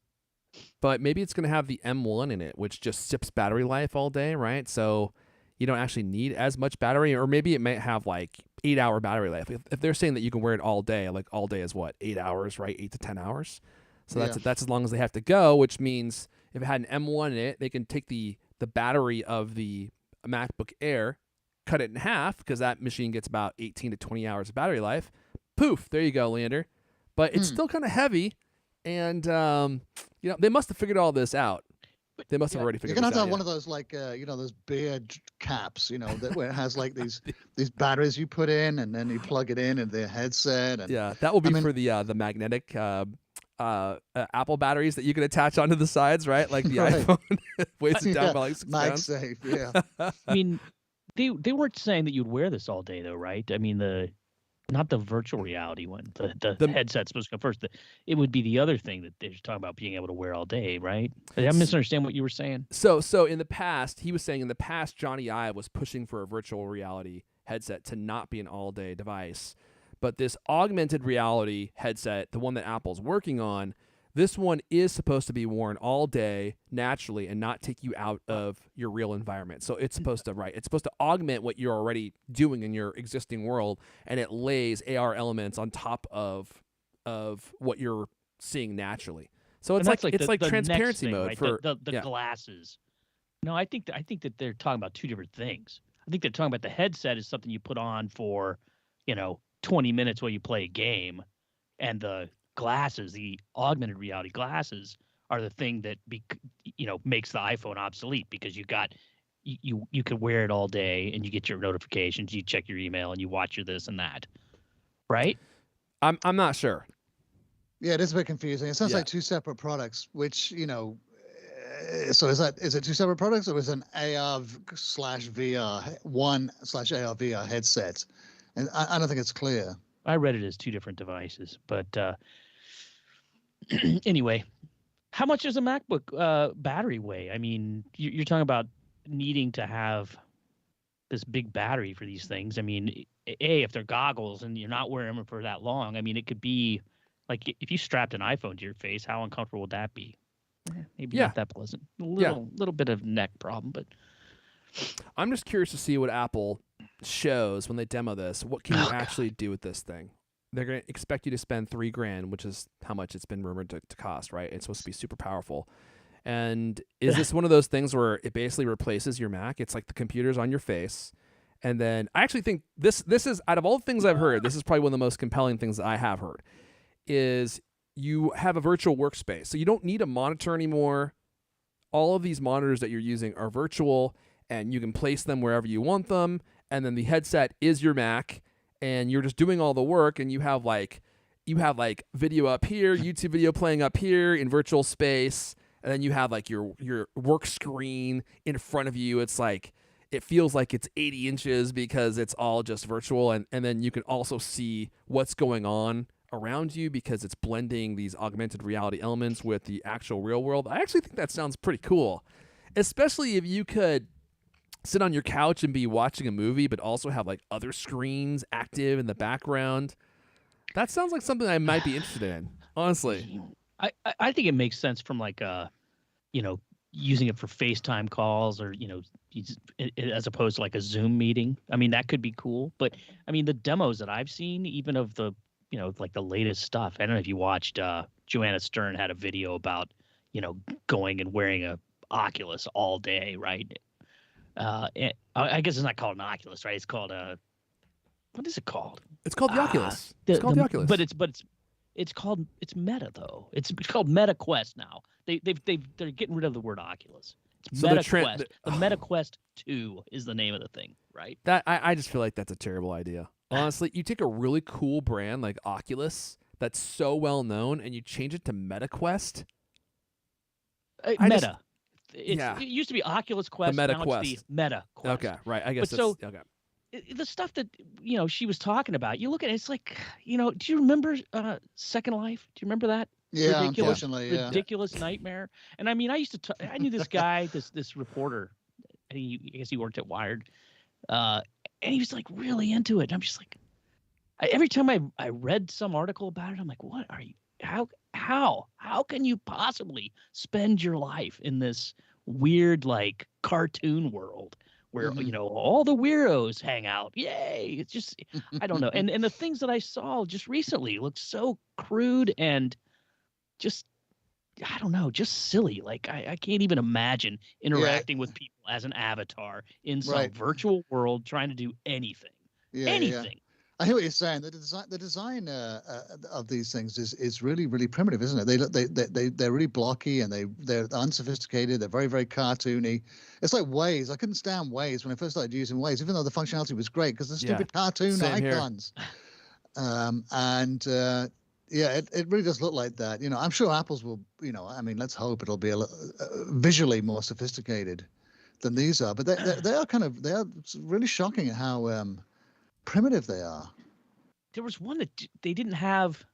but maybe it's going to have the M1 in it, which just sips battery life all day, right? So you don't actually need as much battery, or maybe it might have like 8-hour battery life. If they're saying that you can wear it all day, like all day is what, 8 hours, right? 8 to 10 hours. So that's as long as they have to go, which means if it had an M1 in it, they can take the battery of the MacBook Air, cut it in half, because that machine gets about 18 to 20 hours of battery life. Poof, there you go, Leander. But it's still kind of heavy, and they must have figured all this out. They must have already figured You're this gonna have out. one of those like those beard caps, that where it has like these batteries you put in and then you plug it in the headset. And yeah, that will be for the magnetic Apple batteries that you can attach onto the sides, right? Like the Right. iPhone weighs it down by like 6 pounds. MagSafe, yeah. I mean, they weren't saying that you'd wear this all day, though, right? I mean, not the virtual reality one. The headset's supposed to come first. It would be the other thing that they're talking about being able to wear all day, right? Did I misunderstand what you were saying? So in the past, he was saying in the past, Johnny Ive was pushing for a virtual reality headset to not be an all-day device. But this augmented reality headset, the one that Apple's working on, this one is supposed to be worn all day naturally and not take you out of your real environment. So it's supposed to augment what you're already doing in your existing world, and it lays AR elements on top of what you're seeing naturally. So it's like the transparency thing, mode right? for the glasses. No, I think that they're talking about two different things. I think they're talking about the headset is something you put on for, 20 minutes while you play a game, and the glasses, the augmented reality glasses, are the thing that makes the iPhone obsolete, because you could wear it all day and you get your notifications, you check your email, and you watch your this and that, right? I'm not sure. Yeah, it is a bit confusing. It sounds like two separate products, which so is it two separate products, or is it an AR/VR one/AR VR headset? And I don't think it's clear. I read it as two different devices, but anyway, how much does a MacBook battery weigh? I mean, you're talking about needing to have this big battery for these things. I mean, if they're goggles and you're not wearing them for that long, I mean, it could be like if you strapped an iPhone to your face, how uncomfortable would that be? Maybe not that pleasant. A little bit of neck problem, but I'm just curious to see what Apple shows when they demo this. What can you actually do with this thing? They're going to expect you to spend $3,000, which is how much it's been rumored to cost, right? It's supposed to be super powerful. And is this one of those things where it basically replaces your Mac? It's like the computer's on your face. And then I actually think this is, out of all the things I've heard, this is probably one of the most compelling things that I have heard, is you have a virtual workspace. So you don't need a monitor anymore. All of these monitors that you're using are virtual, and you can place them wherever you want them. And then the headset is your Mac, and you're just doing all the work, and you have like video up here, YouTube video playing up here in virtual space, and then you have like your work screen in front of you. It's like, it feels like it's 80 inches because it's all just virtual, and then you can also see what's going on around you because it's blending these augmented reality elements with the actual real world. I actually think that sounds pretty cool, especially if you could sit on your couch and be watching a movie, but also have like other screens active in the background. That sounds like something I might be interested in, honestly. I think it makes sense from like using it for FaceTime calls, or as opposed to like a Zoom meeting. I mean, that could be cool. But I mean, the demos that I've seen, even of the like the latest stuff. I don't know if you watched. Joanna Stern had a video about going and wearing a Oculus all day, right? I guess it's not called an Oculus, right? It's called what is it called? It's called the Oculus. It's called the Oculus. It's Meta though. It's called Meta Quest now. They're getting rid of the word Oculus. It's So Meta Quest. The Meta Quest 2 is the name of the thing, right? That I just feel like that's a terrible idea. Honestly, you take a really cool brand like Oculus that's so well known, and you change it to MetaQuest. Meta. It used to be Oculus Quest. The Meta now Quest. It's the Meta Quest. Okay, right. I guess But that's so- okay. The stuff that she was talking about, you look at it, it's like, do you remember Second Life? Do you remember that? Yeah, Ridiculous, unfortunately, yeah. ridiculous nightmare. And I mean, I knew this guy, this reporter. I guess he worked at Wired, and he was like really into it. And I'm just like, every time I read some article about it, I'm like, what are you? how can you possibly spend your life in this weird like cartoon world where all the weirdos hang out? Yay! It's just I don't know. And the things that I saw just recently looked so crude and just I don't know, just silly. Like I can't even imagine interacting with people as an avatar in some virtual world trying to do anything. Anything. I hear what you're saying. The design of these things is really really primitive, isn't it? They're really blocky and they're unsophisticated. They're very very cartoony. It's like Waze. I couldn't stand Waze when I first started using Waze, even though the functionality was great because the stupid cartoon icons. It really does look like that. I'm sure Apple's will. Let's hope it'll be visually more sophisticated than these are. But they are really shocking at how primitive they are. There was one that they didn't have.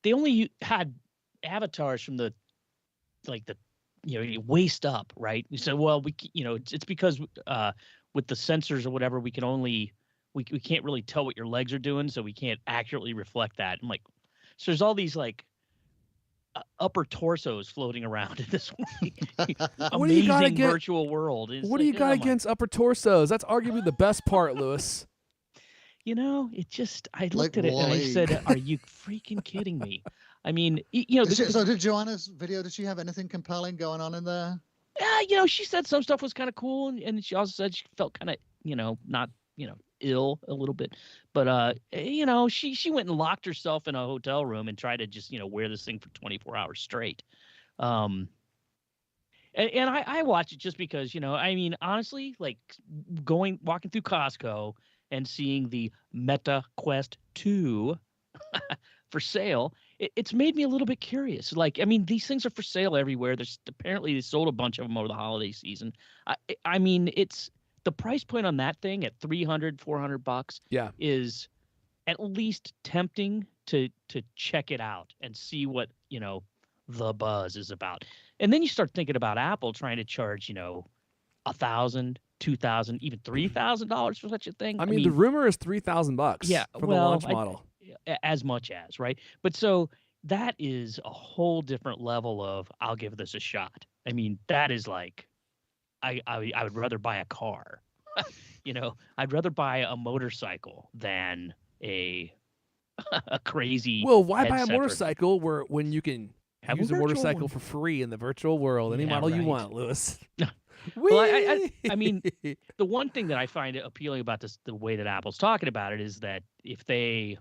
They only had avatars from the waist up, right? We said, well, it's because with the sensors or whatever, we can only we can't really tell what your legs are doing, so we can't accurately reflect that. I'm like, so there's all these like upper torsos floating around in this amazing virtual world. What do you got against upper torsos? That's arguably the best part, Lewis. I looked at it and I said, "Are you freaking kidding me?" I mean, So did Joanna's video? Did she have anything compelling going on in there? Yeah, she said some stuff was kind of cool, and she also said she felt kind of, not, ill a little bit, but she went and locked herself in a hotel room and tried to just wear this thing for 24 hours straight. And I watch it just because honestly, like walking through Costco and seeing the Meta Quest 2 for sale, it's made me a little bit curious. Like, these things are for sale everywhere. Apparently they sold a bunch of them over the holiday season. It's the price point on that thing at $300-$400 is at least tempting to check it out and see what the buzz is about. And then you start thinking about Apple trying to charge $1,000, $2,000, even $3,000 for such a thing. The rumor is $3,000. For the launch model. As much as, right? But so that is a whole different level of I'll give this a shot. That is like I would rather buy a car. I'd rather buy a motorcycle than a crazy. Well, why buy a motorcycle when you can use a motorcycle for free in the virtual world? Any model you want, Lewis. Well, the one thing that I find appealing about this, the way that Apple's talking about it, is that if they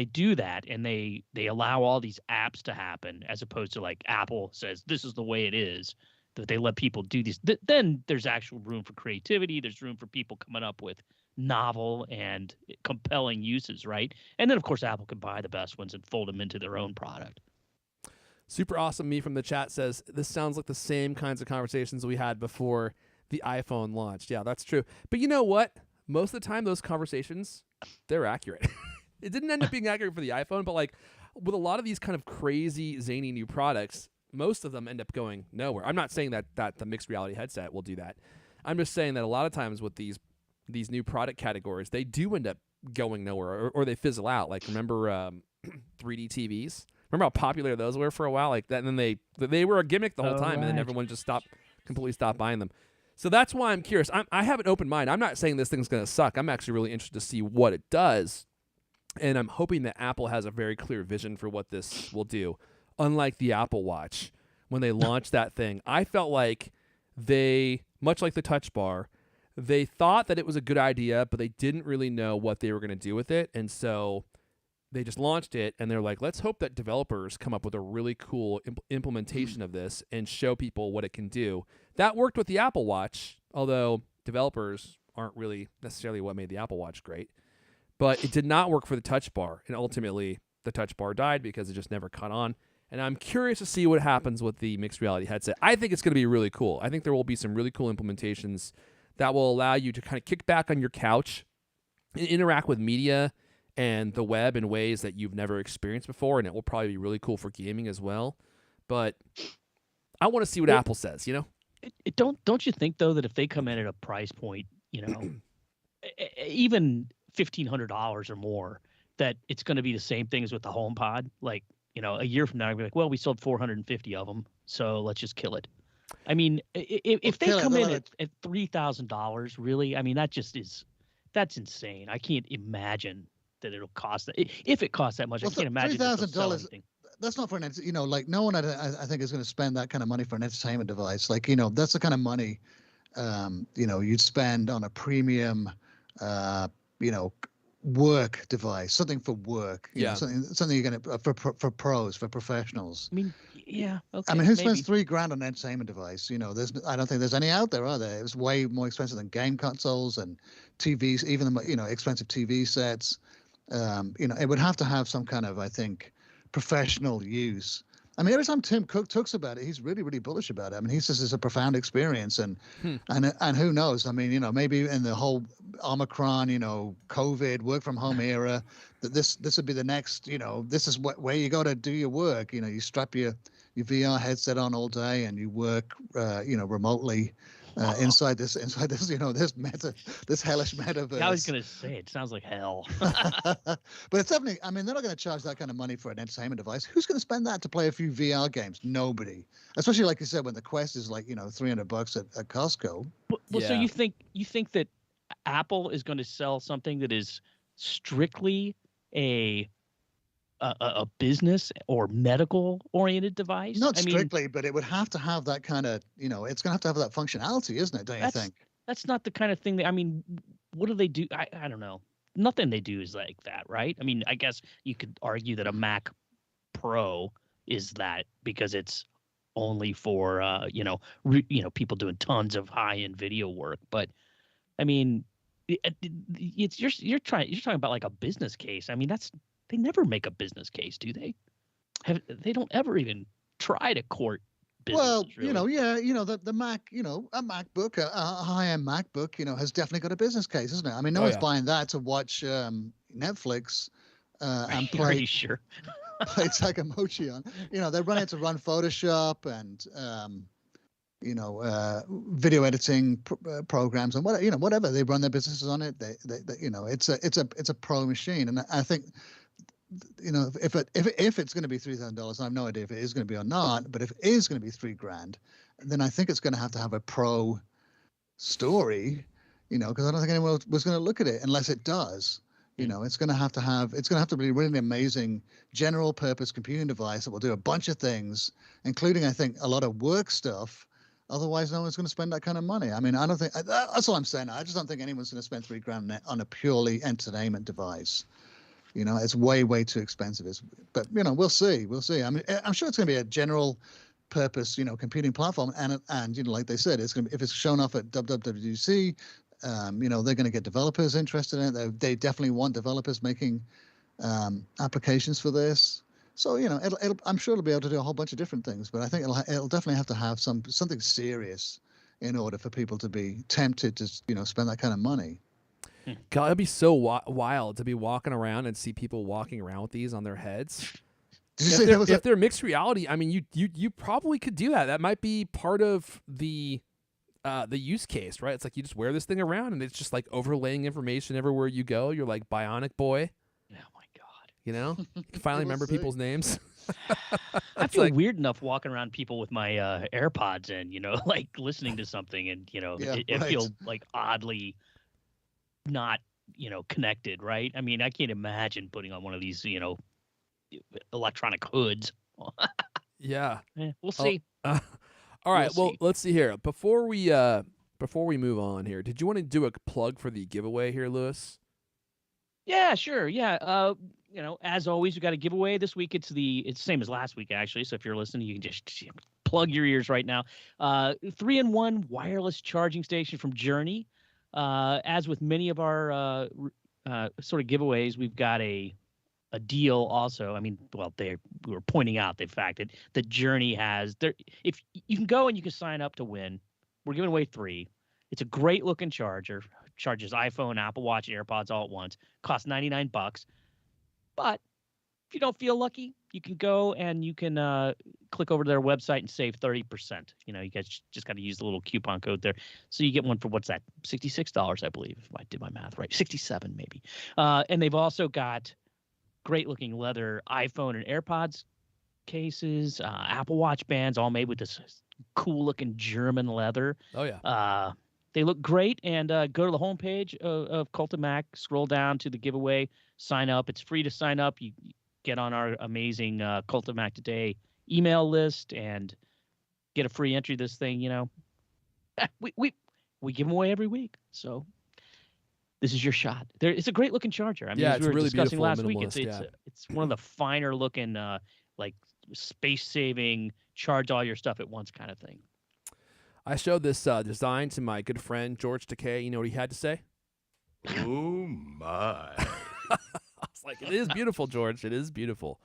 do that and they allow all these apps to happen, as opposed to like Apple says this is the way it is, that they let people do these, then there's actual room for creativity. There's room for people coming up with novel and compelling uses, right? And then of course Apple can buy the best ones and fold them into their own product. Super awesome. Me from the chat says this sounds like the same kinds of conversations we had before the iPhone launched. Yeah, that's true. But you know what? Most of the time, those conversations, they're accurate. It didn't end up being accurate for the iPhone, but like with a lot of these kind of crazy, zany new products, most of them end up going nowhere. I'm not saying that the mixed reality headset will do that. I'm just saying that a lot of times with these new product categories, they do end up going nowhere or they fizzle out. Like remember 3D TVs? Remember how popular those were for a while? Like that, and then they were a gimmick the whole time, and then everyone just completely stopped buying them. So that's why I'm curious. I have an open mind. I'm not saying this thing's going to suck. I'm actually really interested to see what it does. And I'm hoping that Apple has a very clear vision for what this will do. Unlike the Apple Watch, when they launched that thing, I felt like they, much like the Touch Bar, they thought that it was a good idea, but they didn't really know what they were going to do with it. And so they just launched it, and they're like, let's hope that developers come up with a really cool implementation of this and show people what it can do. That worked with the Apple Watch, although developers aren't really necessarily what made the Apple Watch great. But it did not work for the Touch Bar, and ultimately the Touch Bar died because it just never caught on. And I'm curious to see what happens with the mixed reality headset. I think it's going to be really cool. I think there will be some really cool implementations that will allow you to kind of kick back on your couch and interact with media and the web in ways that you've never experienced before, and it will probably be really cool for gaming as well. But I want to see what Apple says, Don't you think, though, that if they come in at a price point, even $1,500 or more, that it's going to be the same thing as with the HomePod? Like, a year from now, I'll be like, well, we sold 450 of them, so let's just kill it. I mean, if they come in at $3,000, really, I mean, that's insane. I can't imagine that it'll cost that. If it costs that much, I can't imagine $3,000. That's not for an, like no one I think is going to spend that kind of money for an entertainment device. Like, that's the kind of money, you'd spend on a premium, work device, something for work, something you're going to, for pros, for professionals. I mean, yeah. Okay, I mean, who spends $3,000 on an entertainment device? I don't think there's any out there, are there? It's way more expensive than game consoles and TVs, even the, expensive TV sets. It would have to have some kind of, I think, professional use. I mean, every time Tim Cook talks about it, he's really, really bullish about it. I mean, he says it's a profound experience, and who knows? I mean, maybe in the whole Omicron, COVID, work from home era, that this would be the next. This is where you go to do your work. You strap your VR headset on all day, and you work, remotely. Inside this, this hellish metaverse. Yeah, I was gonna say it sounds like hell. But it's definitely. I mean, they're not going to charge that kind of money for an entertainment device. Who's going to spend that to play a few VR games? Nobody. Especially like you said, when the Quest is like $300 at Costco. Well, so you think that Apple is going to sell something that is strictly a business or medical oriented device? Not strictly, but it would have to have that kind of, it's going to have that functionality, isn't it? Don't you think? That's not the kind of thing that, I mean, what do they do? I don't know. Nothing they do is like that, right? I mean, I guess you could argue that a Mac Pro is that because it's only for, people doing tons of high end video work. But I mean, you're talking about like a business case. I mean, they never make a business case, do they? They don't ever even try to court business. Well, really. the Mac, a MacBook, a high-end MacBook, has definitely got a business case, isn't it? I mean, no one's buying that to watch Netflix and play. Are you sure? Play Takamochi on. They run it to run Photoshop and video editing programs and whatever they run their businesses on it. They it's a pro machine, and I think. If it's going to be $3,000, I have no idea if it is going to be or not. But if it is going to be $3,000, then I think it's going to have a pro story, because I don't think anyone was going to look at it unless it does. It's going to have to be really amazing general purpose computing device that will do a bunch of things, including I think a lot of work stuff. Otherwise, no one's going to spend that kind of money. I mean, I don't think that's all I'm saying. I just don't think anyone's going to spend $3,000 on a purely entertainment device. It's way, way too expensive. But we'll see. I mean, I'm sure it's going to be a general purpose, computing platform. And like they said, it's going to be, if it's shown off at WWDC, they're going to get developers interested in it. They definitely want developers making applications for this. So, I'm sure it'll be able to do a whole bunch of different things. But I think it'll definitely have to have something serious in order for people to be tempted to, spend that kind of money. God, it'd be so wild to be walking around and see people walking around with these on their heads. If they're mixed reality, I mean, you probably could do that. That might be part of the use case, right? It's like you just wear this thing around and it's just like overlaying information everywhere you go. You're like Bionic Boy. Oh my God. You can finally remember people's names. I feel weird enough walking around people with my AirPods in, like listening to something and, it feels like oddly not connected, right? I mean, I can't imagine putting on one of these electronic hoods. We'll see. All right, let's see here. Before we move on here, did you want to do a plug for the giveaway here, Lewis? Yeah, sure. Yeah. As always, we got a giveaway this week. It's the same as last week, actually. So if you're listening, you can just plug your ears right now. 3-in-1 wireless charging station from Journey. As with many of our sort of giveaways, we've got a deal also. I mean, well, we were pointing out the fact that Journey has if you can go and you can sign up to win. We're giving away 3. It's a great looking charger. Charges iPhone, Apple Watch, AirPods all at once. Costs $99. But if you don't feel lucky, you can go and you can click over to their website and save 30%. You guys just got to use the little coupon code there. So you get one for, what's that, $66, I believe, if I did my math right. 67 maybe. And they've also got great looking leather iPhone and AirPods cases, Apple Watch bands, all made with this cool-looking German leather. Oh yeah. They look great, and go to the homepage of Cult of Mac, scroll down to the giveaway, sign up. It's free to sign up. You get on our amazing Cult of Mac Today email list and get a free entry to this thing. We give them away every week, so this is your shot. It's a great looking charger. I mean, Yeah, as it's we were really discussing beautiful last and week, minimalist, it's one of the finer looking like space saving, charge all your stuff at once kind of thing. I showed this design to my good friend George Takei. You know what he had to say? Oh my. I was like, it is beautiful, George. It is beautiful.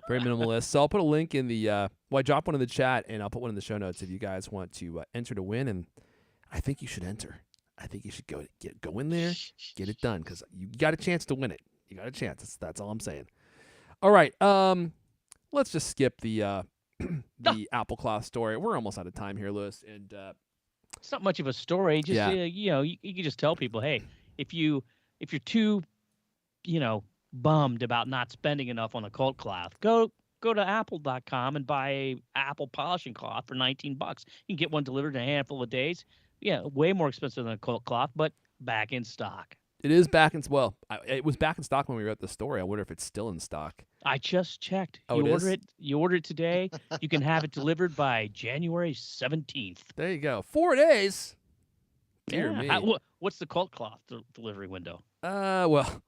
Very minimalist. So I'll put a link in the I dropped one in the chat, and I'll put one in the show notes if you guys want to enter to win. And I think you should enter. I think you should go in there, get it done, because you got a chance to win it. You got a chance. That's all I'm saying. All right. Let's just skip the Apple Cloth story. We're almost out of time here, Lewis. And it's not much of a story. Just you can just tell people, hey, if you're too, bummed about not spending enough on a Cult Cloth, go to apple.com and buy a Apple polishing cloth for $19. You can get one delivered in a handful of days. Yeah, way more expensive than a Cult Cloth, but back in stock. It is back in it was back in stock when we wrote the story. I wonder if it's still in stock. I just checked. Oh, You order it today. You can have it delivered by January 17th. There you go. 4 days. Dear me. What's the Cult Cloth delivery window? Well,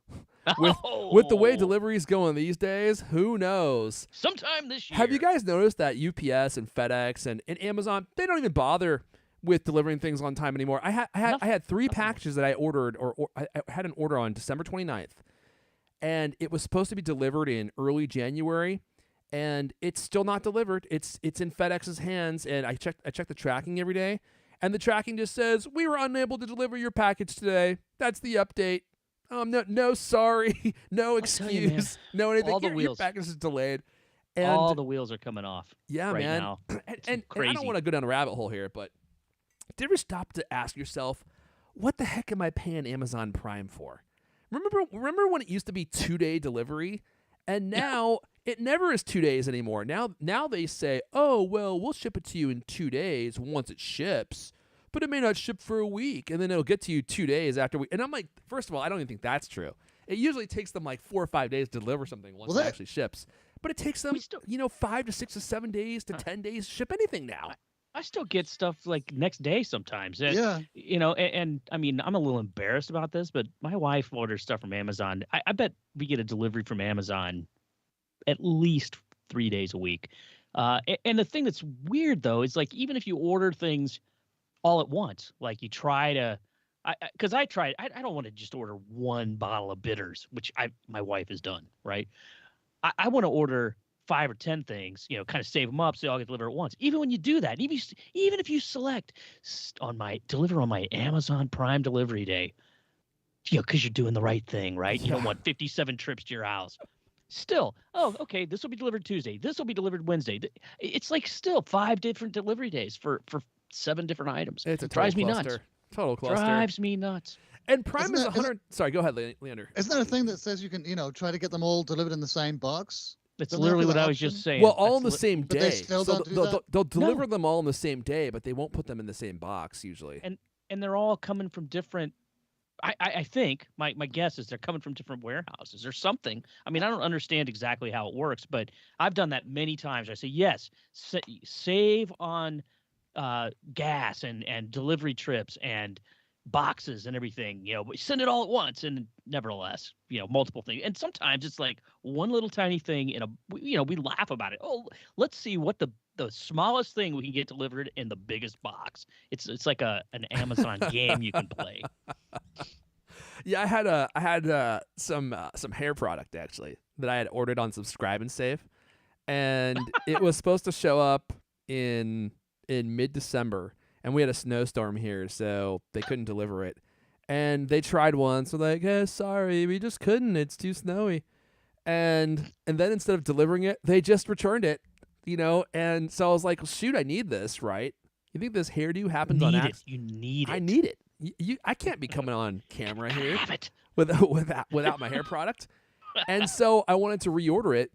with the way deliveries going these days, who knows? Sometime this year. Have you guys noticed that UPS and FedEx and Amazon, they don't even bother with delivering things on time anymore? I had 3 packages that I ordered, or I had an order on December 29th, and it was supposed to be delivered in early January, and it's still not delivered. It's in FedEx's hands, and I check the tracking every day, and the tracking just says, we were unable to deliver your package today. That's the update. No, sorry, no excuse, no anything. All the your wheels. package is delayed. And all the wheels are coming off. Yeah, right man. Now. And I don't want to go down a rabbit hole here, but did you ever stop to ask yourself, what the heck am I paying Amazon Prime for? Remember when it used to be 2-day delivery? And now it never is 2 days anymore. Now they say, oh, well, we'll ship it to you in 2 days once it ships, but it may not ship for a week, and then it'll get to you 2 days after we. And I'm like, first of all, I don't even think that's true. It usually takes them like 4 or 5 days to deliver something once it actually ships. But it takes them, 5 to 6 to 7 days to 10 days to ship anything now. I still get stuff like next day sometimes. And, Yeah. And I mean, I'm a little embarrassed about this, but my wife orders stuff from Amazon. I bet we get a delivery from Amazon at least 3 days a week. And the thing that's weird, though, is like even if you order things all at once, like you try to, because I don't want to just order one bottle of bitters, which my wife has done, right? I want to order 5 or 10 things, kind of save them up so they all get delivered at once. Even when you do that, even if you select deliver on my Amazon Prime delivery day, because you're doing the right thing, right? You don't want 57 trips to your house. Still, okay, this will be delivered Tuesday. This will be delivered Wednesday. It's like still 5 different delivery days for 7 different items. It drives me nuts. Total cluster. Drives me nuts. And Prime is 100. Sorry, go ahead, Leander. Isn't there a thing that says you can, try to get them all delivered in the same box? That's Doesn't literally that what be I the was just option? saying. Well, all in the That's same But day. they still So don't do that? they'll deliver them all in the same day, but they won't put them in the same box usually. and they're all coming from different. I think my guess is they're coming from different warehouses or something. I mean, I don't understand exactly how it works, but I've done that many times. I say, yes, save on gas and delivery trips and boxes and everything, but send it all at once. And nevertheless, multiple things. And sometimes it's like one little tiny thing in we laugh about it. Oh, let's see what the smallest thing we can get delivered in the biggest box. It's like an Amazon game you can play. Yeah, I had some hair product actually that I had ordered on Subscribe and Save, and it was supposed to show up in mid-December, and we had a snowstorm here, so they couldn't deliver it. And they tried once, so like, hey, sorry, we just couldn't. It's too snowy. And then instead of delivering it, they just returned it, And so I was like, well, shoot, I need this, right? You think this hairdo happens on accident? You need it. I need it. I can't be coming on camera here Have it. without my hair product. And so I wanted to reorder it,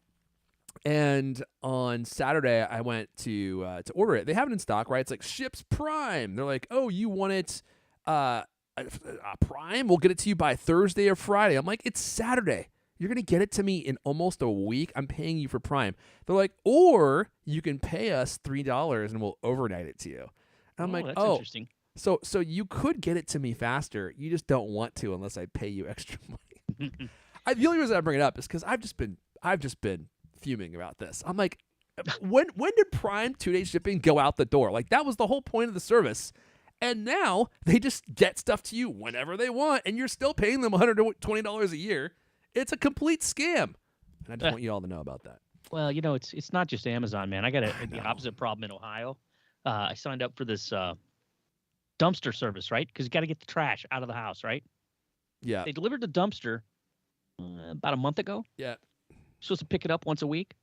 And on Saturday, I went to order it. They have it in stock, right? It's like ships Prime. They're like, oh, you want it Prime? We'll get it to you by Thursday or Friday. I'm like, it's Saturday. You're gonna get it to me in almost a week. I'm paying you for Prime. They're like, or you can pay us $3 and we'll overnight it to you. And I'm like, that's oh, interesting. so you could get it to me faster. You just don't want to unless I pay you extra money. The only reason I bring it up is because I've just been fuming about this. I'm like, when did Prime 2-day shipping go out the door? Like, that was the whole point of the service. And now they just get stuff to you whenever they want, and you're still paying them $120 a year. It's a complete scam. And I just want you all to know about that. Well, it's not just Amazon, man. I got the opposite problem in Ohio. I signed up for this dumpster service, right? Because you got to get the trash out of the house, right? Yeah. They delivered the dumpster about a month ago. Yeah. Supposed to pick it up once a week.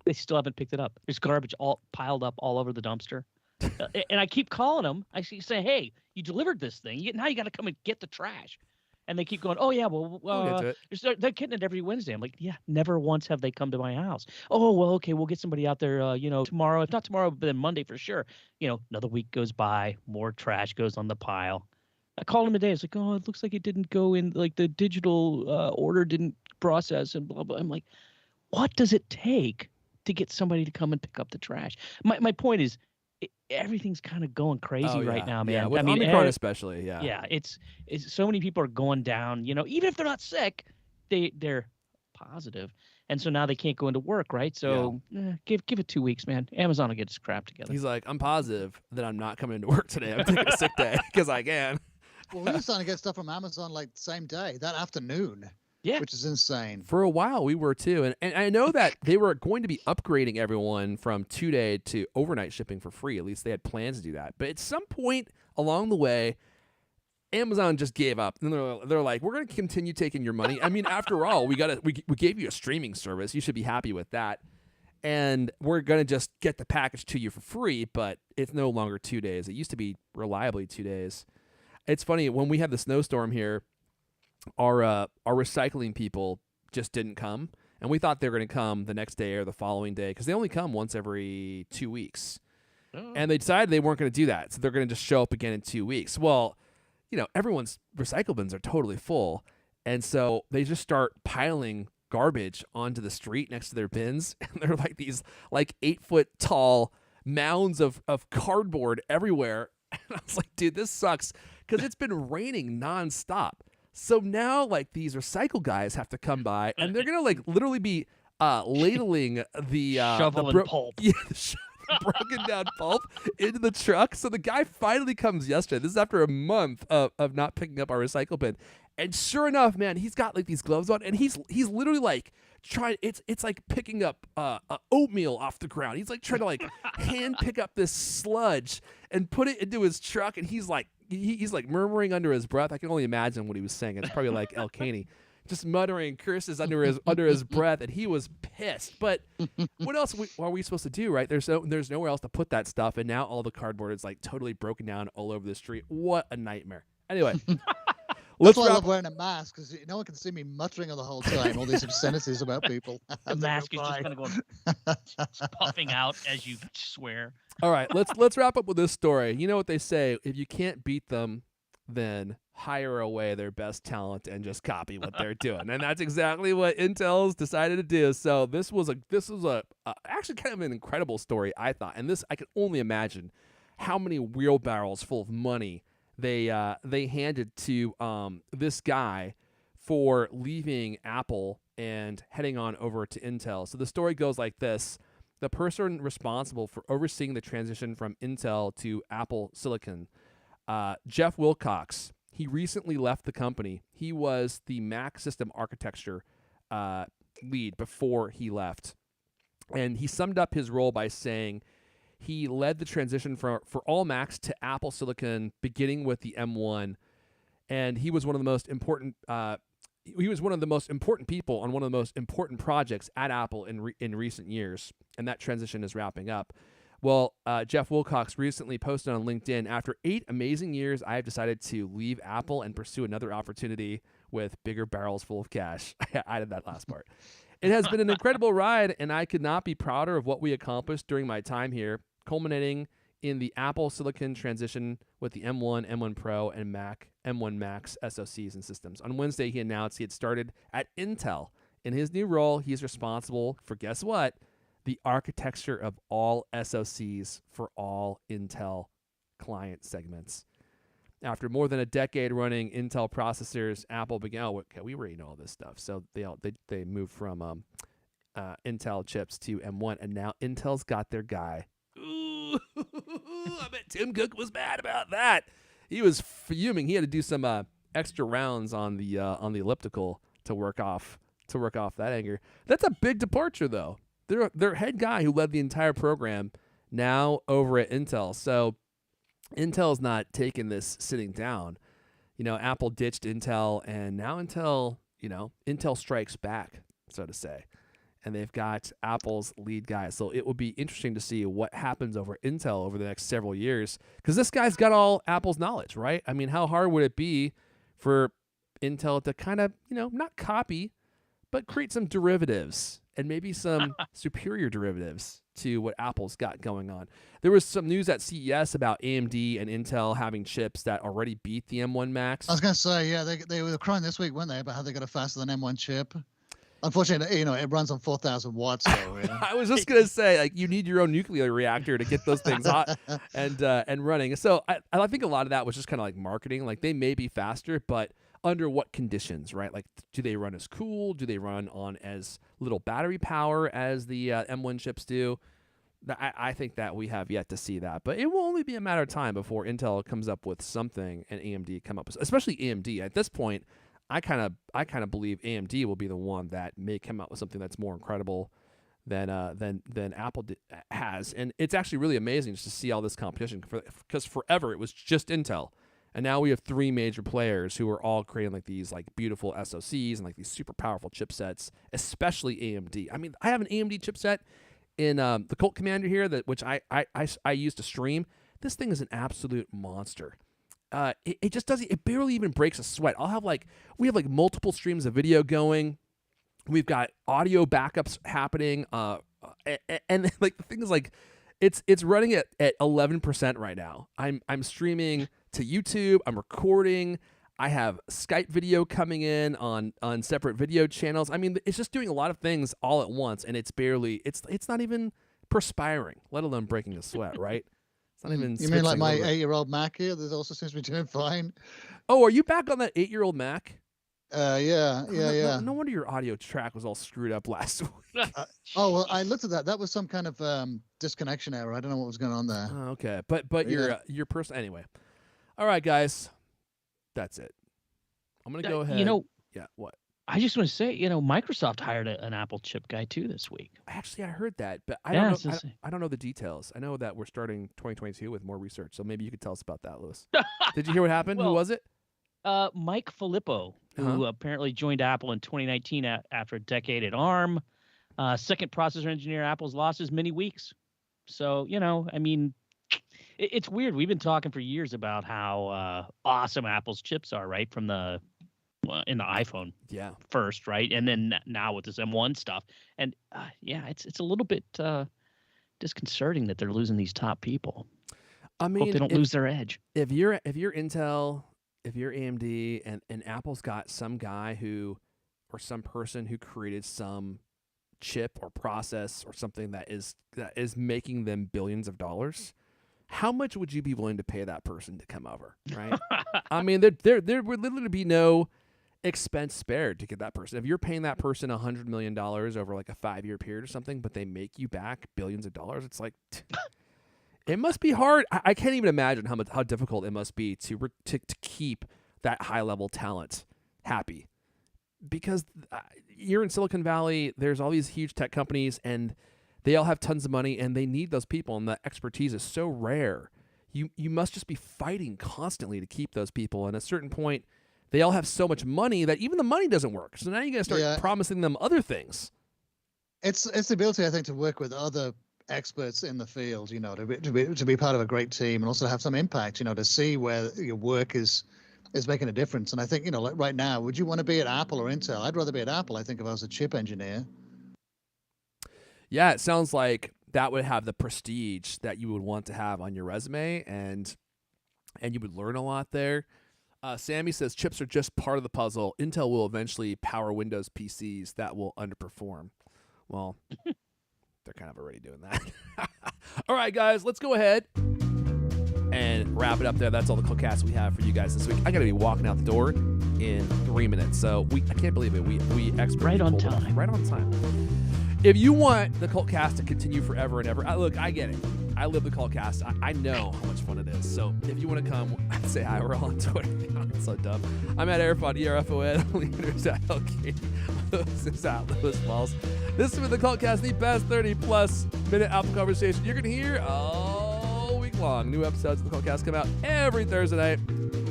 They still haven't picked it up. There's garbage all piled up all over the dumpster. And I keep calling them. I say, hey, you delivered this thing. Now you got to come and get the trash. And they keep going, oh, yeah, well, they're getting it every Wednesday. I'm like, yeah, never once have they come to my house. Oh, well, okay, we'll get somebody out there, tomorrow. If not tomorrow, but then Monday for sure. Another week goes by, more trash goes on the pile. I called him today. It's like, oh, it looks like it didn't go in, like the digital order didn't process and blah, blah. I'm like, what does it take to get somebody to come and pick up the trash? My point is, everything's kind of going crazy right now, man. Yeah, with Omicron especially, yeah. Yeah, it's so many people are going down, even if they're not sick, they're positive. And so now they can't go into work, right? So give it 2 weeks, man. Amazon will get its crap together. He's like, I'm positive that I'm not coming into work today. I'm taking a sick day because I can. Well, we were starting to get stuff from Amazon like the same day, that afternoon. Yeah. Which is insane. For a while, we were too. And I know that they were going to be upgrading everyone from 2-day to overnight shipping for free. At least they had plans to do that. But at some point along the way, Amazon just gave up. And they're like, we're going to continue taking your money. I mean, after all, we gave you a streaming service. You should be happy with that. And we're going to just get the package to you for free, but it's no longer 2 days. It used to be reliably 2 days. It's funny, when we had the snowstorm here, our recycling people just didn't come, and we thought they were going to come the next day or the following day because they only come once every 2 weeks. And they decided they weren't going to do that, so they're going to just show up again in 2 weeks. Well, everyone's recycle bins are totally full, and so they just start piling garbage onto the street next to their bins, and they're like these 8-foot tall mounds of cardboard everywhere. And I was like, dude, this sucks because it's been raining nonstop. So now, these recycle guys have to come by, and they're gonna literally be ladling the shoveling pulp. Yeah, broken down pulp into the truck. So the guy finally comes yesterday. This is after a month of not picking up our recycle bin, and sure enough, man, he's got these gloves on, and he's literally trying. It's like picking up oatmeal off the ground. He's trying to hand pick up this sludge and put it into his truck, and he's murmuring under his breath. I can only imagine what he was saying. It's probably like El Caney, just muttering curses under his breath, and he was pissed. But what else are we supposed to do, right? There's nowhere else to put that stuff, and now all the cardboard is totally broken down all over the street. What a nightmare. Anyway. That's why I love wearing a mask, because no one can see me muttering the whole time, all these obscenities about people. The mask is just kind of going puffing out as you swear. All right, let's wrap up with this story. You know what they say, if you can't beat them, then hire away their best talent and just copy what they're doing. And that's exactly what Intel's decided to do. So this was actually kind of an incredible story, I thought. And I could only imagine how many wheelbarrows full of money they handed to this guy for leaving Apple and heading on over to Intel. So the story goes like this. The person responsible for overseeing the transition from Intel to Apple Silicon, Jeff Wilcox, he recently left the company. He was the Mac system architecture lead before he left. And he summed up his role by saying he led the transition for all Macs to Apple Silicon, beginning with the M1. And he was one of the most important people on one of the most important projects at Apple in recent years, and that transition is wrapping up. Well, Jeff Wilcox recently posted on LinkedIn, after 8 amazing years, I have decided to leave Apple and pursue another opportunity with bigger barrels full of cash. I added that last part. It has been an incredible ride, and I could not be prouder of what we accomplished during my time here, culminating in the Apple Silicon transition with the M1, M1 Pro, and Mac M1 Max SoCs and systems. On Wednesday, he announced he had started at Intel. In his new role, he is responsible for, guess what? The architecture of all SoCs for all Intel client segments. After more than a decade running Intel processors, Apple began. Oh, okay, we already know all this stuff. So they moved from Intel chips to M1, and now Intel's got their guy. Ooh, I bet Tim Cook was mad about that. He was fuming. He had to do some extra rounds on the elliptical to work off that anger. That's a big departure, though. Their head guy who led the entire program now over at Intel. So Intel's not taking this sitting down. Apple ditched Intel, and now Intel strikes back, so to say. And they've got Apple's lead guy. So it will be interesting to see what happens over Intel over the next several years, because this guy's got all Apple's knowledge, right? I mean, how hard would it be for Intel to kind of, not copy, but create some derivatives and maybe some superior derivatives to what Apple's got going on? There was some news at CES about AMD and Intel having chips that already beat the M1 Max. I was going to say, yeah, they were crying this week, weren't they, about how they got a faster than M1 chip. Unfortunately, it runs on 4,000 watts. So, I was just gonna say, you need your own nuclear reactor to get those things hot and running. So I think a lot of that was just kind of like marketing. Like, they may be faster, but under what conditions, right? Like, do they run as cool? Do they run on as little battery power as the M1 chips do? I think that we have yet to see that, but it will only be a matter of time before Intel comes up with something and AMD come up with, especially AMD at this point. I kind of believe AMD will be the one that may come out with something that's more incredible than Apple has, and it's actually really amazing just to see all this competition, because forever it was just Intel, and now we have three major players who are all creating like these like beautiful SoCs and like these super powerful chipsets, especially AMD. I mean, I have an AMD chipset in the Colt Commander here which I use to stream. This thing is an absolute monster. It just doesn't. It barely even breaks a sweat. We have multiple streams of video going. We've got audio backups happening. And like the thing is, like, it's running at 11% right now. I'm streaming to YouTube. I'm recording. I have Skype video coming in on separate video channels. I mean, it's just doing a lot of things all at once, and it's not even perspiring, let alone breaking a sweat, right? Not even you mean like my 8-year-old Mac here? That also seems to be doing fine. Oh, are you back on that 8-year-old Mac? Yeah. No wonder your audio track was all screwed up last week. Well, I looked at that. That was some kind of disconnection error. I don't know what was going on there. Oh, okay, but your person anyway. All right, guys, that's it. I'm gonna go ahead. Yeah, what? I just want to say, Microsoft hired an Apple chip guy too this week. Actually, I heard that, but I don't know the details. I know that we're starting 2022 with more research, so maybe you could tell us about that, Lewis. Did you hear what happened? Well, who was it? Mike Filippo, who apparently joined Apple in 2019 after a decade at ARM. Second processor engineer Apple's lost his many weeks. So, I mean, it's weird. We've been talking for years about how awesome Apple's chips are, right? From in the iPhone first, right? And then now with this M1 stuff. And it's a little bit disconcerting that they're losing these top people. I mean, hope they don't lose their edge. If you're Intel, if you're AMD, and Apple's got some guy or some person who created some chip or process or something that is making them billions of dollars, how much would you be willing to pay that person to come over, right? I mean, there would literally be no expense spared to get that person. If you're paying that person $100 million over like a 5-year period or something, but they make you back billions of dollars, it's like it must be hard. I can't even imagine how difficult it must be to keep that high level talent happy, because you're in Silicon Valley. There's all these huge tech companies, and they all have tons of money, and they need those people, and the expertise is so rare. You must just be fighting constantly to keep those people. And at a certain point, they all have so much money that even the money doesn't work. So now you got to start promising them other things. It's the ability, I think, to work with other experts in the field, to be part of a great team, and also have some impact, to see where your work is making a difference. And I think, like right now, would you want to be at Apple or Intel? I'd rather be at Apple, I think, if I was a chip engineer. Yeah, it sounds like that would have the prestige that you would want to have on your resume, and you would learn a lot there. Sammy says chips are just part of the puzzle. Intel will eventually power Windows PCs that will underperform. Well, they're kind of already doing that. All right, guys, let's go ahead and wrap it up there. That's all the CultCast we have for you guys this week. I got to be walking out the door in 3 minutes, so I can't believe it. We expertly Right on pulled it off. time. Right on time. If you want the CultCast to continue forever and ever, look, I get it. I live the CultCast. I know how much fun it is. So if you want to come, say hi. We're all on Twitter. It's so dumb. I'm at Airfod, ERFON. Leaders at LK. Lewis is at Lewis Falls. This has been the CultCast, the best 30-plus minute Apple conversation you're going to hear all week long. New episodes of the CultCast come out every Thursday night.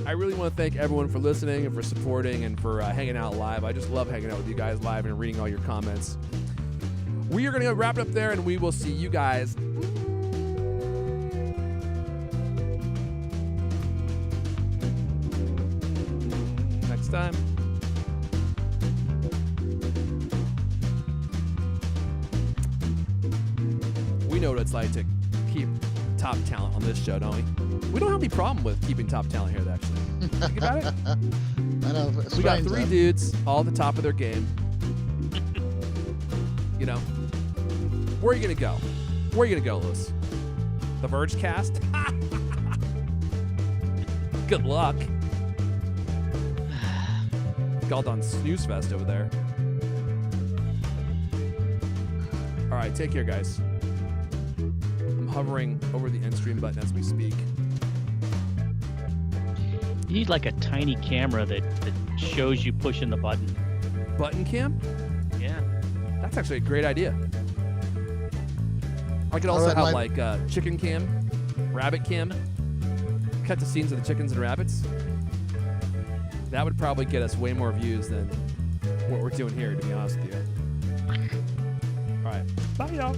I really want to thank everyone for listening and for supporting and for hanging out live. I just love hanging out with you guys live and reading all your comments. We are going to wrap it up there, and we will see you guys next time. We know what it's like to keep top talent on this show, don't we? We don't have any problem with keeping top talent here, actually. Think about it. I know. We got 3 dudes all at the top of their game. You know, where are you going to go? Where are you going to go, Lewis? The Verge cast? Good luck. Called on Snooze Fest over there. All right, take care, guys. I'm hovering over the end stream button as we speak. You need like a tiny camera that shows you pushing the button. Button cam? Yeah. That's actually a great idea. I could also have like chicken cam, rabbit cam, cut the scenes of the chickens and rabbits. That would probably get us way more views than what we're doing here, to be honest with you. All right. Bye, y'all.